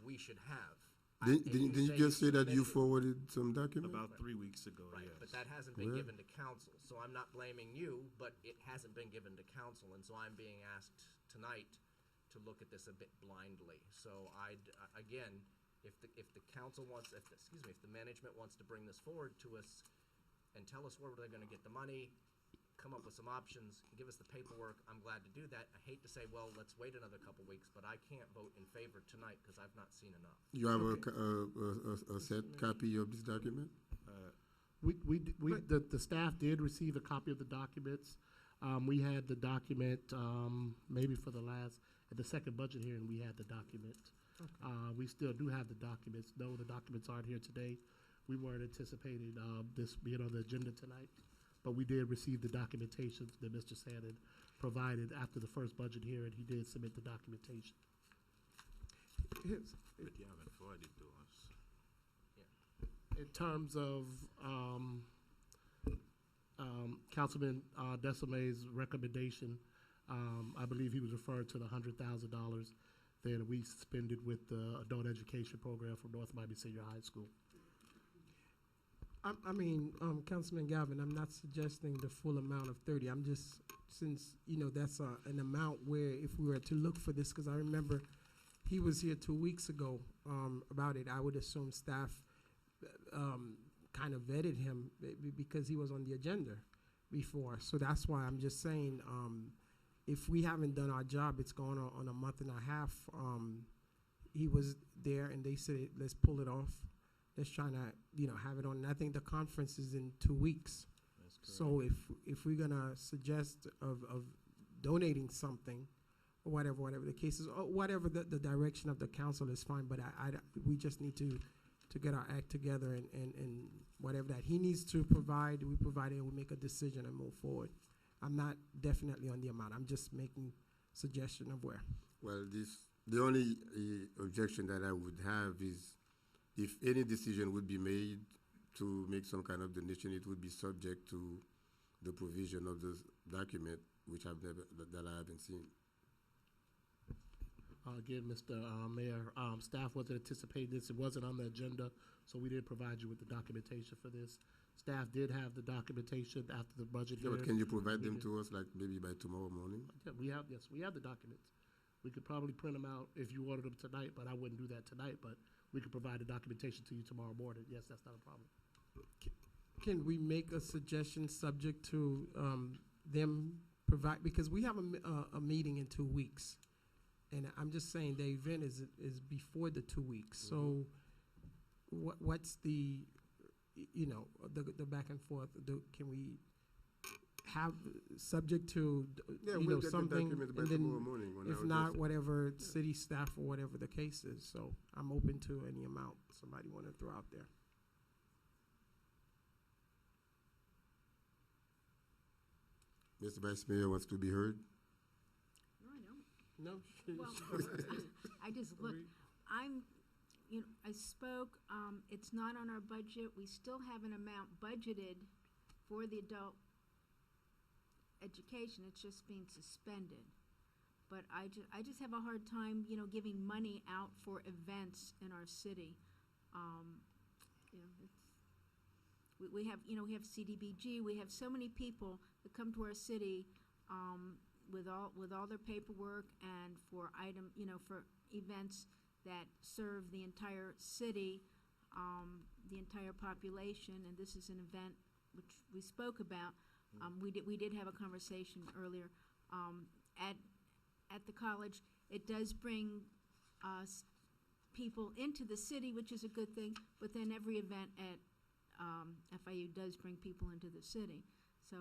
we should have. Didn't you just say that you forwarded some documents? About 3 weeks ago, Right, yes. but that hasn't been Where? given to council, so I'm not blaming you, but it hasn't been given to council, and so I'm being asked tonight to look at this a bit blindly. So again, if the council wants, if the management wants to bring this forward to us and tell us where they're gonna get the money, come up with some options, give us the paperwork, I'm glad to do that. I hate to say, well, let's wait another couple weeks, but I can't vote in favor tonight because I've not seen enough. You have a set copy of this document? The staff did receive a copy of the documents. We had the document, maybe for at the second budget hearing, we had the document. We still do have the documents. No, the documents aren't here today. We weren't anticipating this being on the agenda tonight, but we did receive the documentation that Mr. Shannon provided after the first budget hearing. He did submit the documentation. But you haven't forwarded to us. In terms of Councilman Desame's recommendation, I believe he was referring to the $100,000 that we suspended with the adult education program from North Miami Senior High School. I mean, Councilman Galvin, I'm not suggesting the full amount of 30. I'm just, since, that's an amount where if we were to look for this, because I remember he was here 2 weeks ago about it, I would assume staff kind of vetted him because he was on the agenda before. So that's why I'm just saying, if we haven't done our job, it's going on a month and a half. He was there and they said, let's pull it off. Let's try to, have it on. And I think the conference is in 2 weeks. So if we're gonna suggest of donating something, or whatever the case is, or whatever the direction of the council is fine. But we just need to get our act together and whatever that he needs to provide, we provide it, and we make a decision and move forward. I'm not definitely on the amount. I'm just making suggestion of where. Well, the only objection that I would have is if any decision would be made to make some kind of donation, it would be subject to the provision of this document, which that I haven't seen. Again, Mr. Mayor, staff wasn't anticipating this. It wasn't on the agenda, so we didn't provide you with the documentation for this. Staff did have the documentation after the budget Yeah, hearing. but can you provide We them did. to us, like, maybe by tomorrow morning? Yeah, we have, yes, we have the documents. We could probably print them out if you ordered them tonight, but I wouldn't do that tonight, but we could provide the documentation to you tomorrow morning. Yes, that's not a problem. Can we make a suggestion subject to them provide, because we have a meeting in 2 weeks. And I'm just saying the event is before the 2 weeks. So what's the, you know, the back and forth? Can we have, subject to, Yeah, you we'll know, get the something? documents by And tomorrow then morning when if our not, guest- whatever city staff or whatever the case is. So I'm open to any amount somebody want to throw out there. Mr. Vice Mayor wants to be heard. No, I don't. No. Well, I just look, I spoke, it's not on our budget. We still have an amount budgeted for the adult education. It's just being suspended. But I just have a hard time, giving money out for events in our city. We have CDBG, we have so many people that come to our city, with all their paperwork and for for events that serve the entire city, the entire population, and this is an event which we spoke about. We did have a conversation earlier. At the college, it does bring people into the city, which is a good thing, but then every event at FIU does bring people into the city. So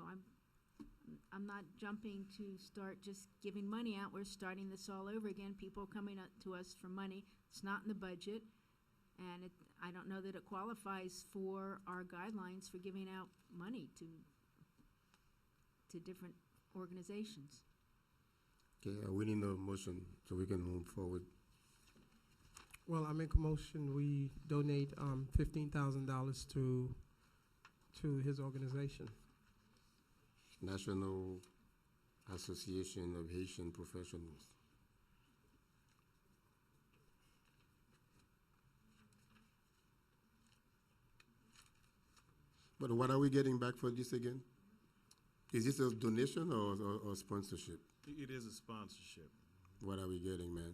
I'm not jumping to start just giving money out. We're starting this all over again. People coming up to us for money. It's not in the budget, and I don't know that it qualifies for our guidelines for giving out money to different organizations. Okay, we need a motion so we can move forward. Well, I make a motion, we donate $15,000 to his organization. National Association of Haitian Professionals. But what are we getting back for this again? Is this a donation or sponsorship? It is a sponsorship. What are we getting, man?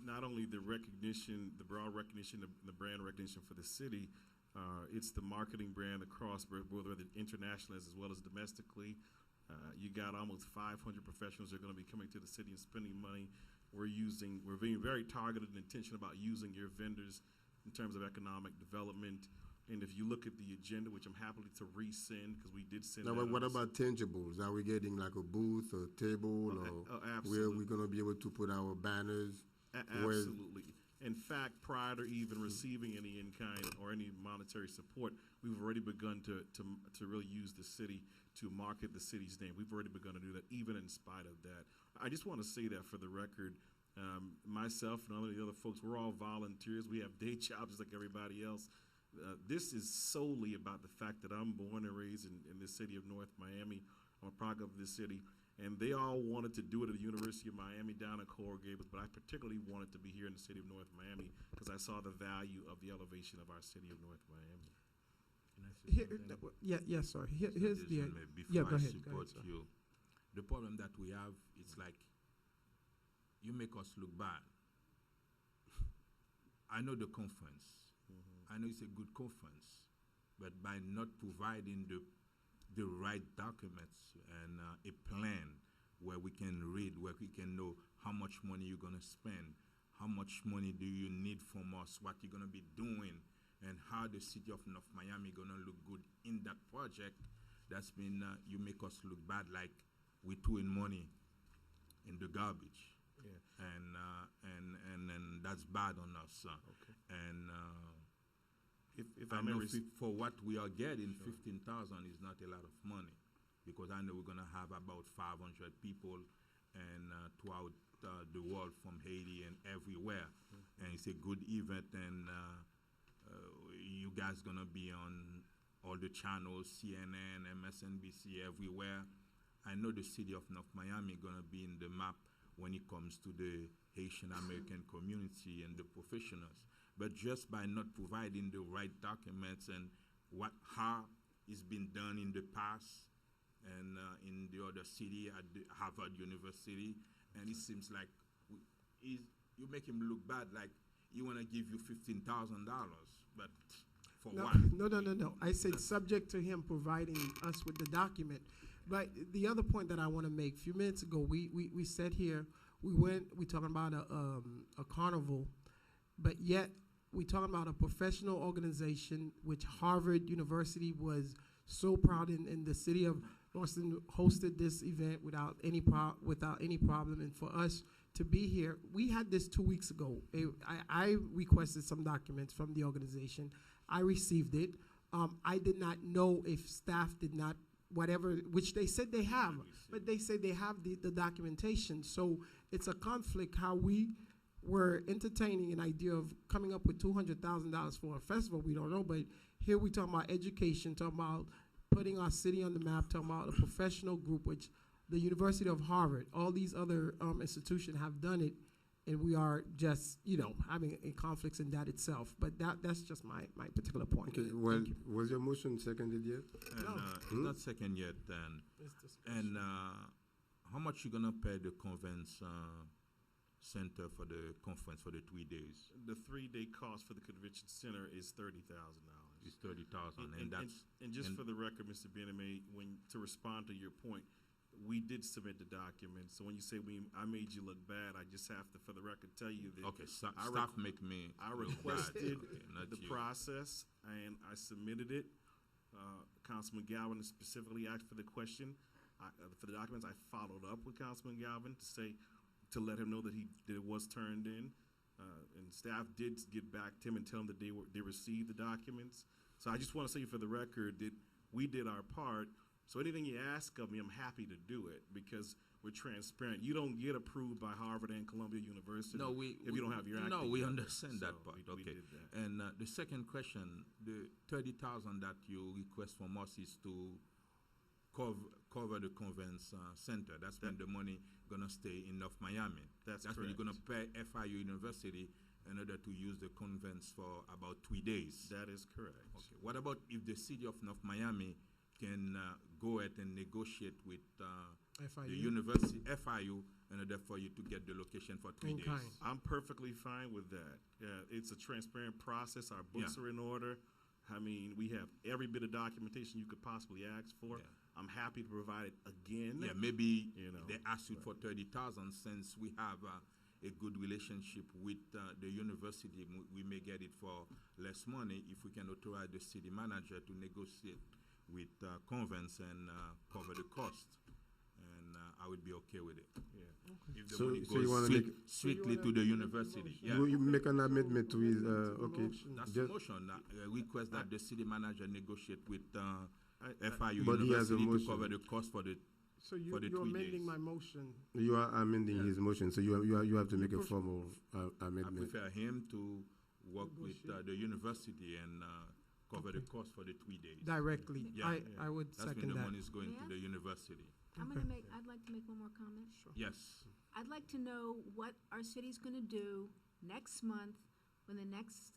Not only the recognition, the broad recognition, the brand recognition for the city, it's the marketing brand across, whether internationally as well as domestically. You got almost 500 professionals that are going to be coming to the city and spending money. We're being very targeted and intentional about using your vendors in terms of economic development. And if you look at the agenda, which I'm happy to resend, because we did send Now, that what out. about tangibles? Are we getting like a booth or table, or where we're going to be able to put our banners? Absolutely. In fact, prior to even receiving any in-kind or any monetary support, we've already begun to really use the city to market the city's name. We've already begun to do that, even in spite of that. I just want to say that for the record, myself and all the other folks, we're all volunteers. We have day jobs like everybody else. This is solely about the fact that I'm born and raised in the city of North Miami. I'm a product of this city. And they all wanted to do it at the University of Miami down in Coral Gables, but I particularly wanted to be here in the city of North Miami because I saw the value of the elevation of our city of North Miami. Yes, sir. Here's the, Before go I ahead. support you, the problem that we have, it's like you make us look bad. I know the conference. I know it's a good conference, but by not providing the right documents and a plan where we can read, where we can know how much money you're going to spend, how much money do you need from us, what you're going to be doing, and how the city of North Miami going to look good in that project. That's been, you make us look bad like we throwing money in the garbage. Yeah. And that's bad on us. Okay. And if I I may know for what we are getting, 15,000 is not a lot of money, because I know we're going to have about 500 people and throughout the world from Haiti and everywhere. And it's a good event, and you guys going to be on all the channels, CNN, MSNBC, everywhere. I know the city of North Miami going to be in the map when it comes to the Haitian American community and the professionals. But just by not providing the right documents and how it's been done in the past and in the other city at the Harvard University, and it seems like you make him look bad, like you want to give you $15,000, but for what? No. I said subject to him providing us with the document. But the other point that I want to make, a few minutes ago, we said here, we talking about a carnival, but yet we talking about a professional organization which Harvard University was so proud in the city of Boston hosted this event without any problem, and for us to be here, we had this 2 weeks ago. I requested some documents from the organization. I received it. I did not know if staff did not, whatever, which they said they have, but they say they have the documentation. So it's a conflict how we were entertaining an idea of coming up with $200,000 for a festival. We don't know, but here we talking about education, talking about putting our city on the map, talking about a professional group, which the University of Harvard, all these other institutions have done it, and we are just, having conflicts in that itself. But that's just my particular point. Okay, well, was your motion seconded yet? And, not second yet, then. And how much you gonna pay the conference center for the conference for the 3 days? The 3-day cost for the convention center is $30,000. It's $30,000, and just for the record, Mr. Bename, to respond to your point, we did submit the document. So when you say I made you look bad, I just have to, for the record, tell you that. Okay, staff make me. I requested the process and I submitted it. Councilman Galvin specifically asked for the question. For the documents, I followed up with Councilman Galvin to let him know that it was turned in. And staff did get back to him and tell him that they received the documents. So I just want to say for the record that we did our part. So anything you ask of me, I'm happy to do it because we're transparent. You don't get approved by Harvard and Columbia University if you don't have your act together. No, we understand that part. We Okay. did that. And the second question, the $30,000 that you request from us is to cover the conference center. That's when the money gonna stay in North Miami. That's when you're gonna pay FIU University in order to use the conference for about 3 days. That is correct. Okay. What about if the city of North Miami can go ahead and negotiate with the university, FIU, in order for you to get the location for 3 days? I'm perfectly fine with that. Yeah, it's a transparent process. Our books are in order. I mean, we have every bit of documentation you could possibly ask for. I'm happy to provide it again. Yeah, maybe they ask you for 30,000 since we have a good relationship with the university. We may get it for less money if we can authorize the city manager to negotiate with convents and cover the cost. And I would be okay with it. Yeah. If the So money you wanna goes make- strictly to the university. Yeah. You make an amendment to his, okay. That's the motion. Request that the city manager negotiate with FIU But he has a University to motion. cover the cost for the So for the you're 3 days. amending my motion. You are amending his motion, so you have to make a formal I amendment. prefer him to work with the university and cover the cost for the 3 days. Directly. Yeah. I would That's when second the that. money is going May to I? the university. I'd like to make one more comment. Yes. I'd like to know what our city's gonna do next month when the next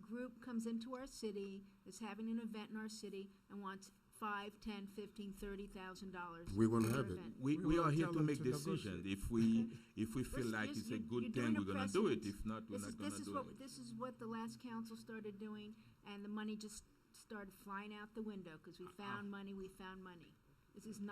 group comes into our city, is having an event in our city, and wants $5, $10, $15, $30,000. We're gonna for have their it. event. We are here tell to them make to decisions. negotiate. If we feel like it's a good thing, we're gonna do it. If not, we're not gonna do it. This is what the last council started doing, and the money just started flying out the window, because we found money. This is not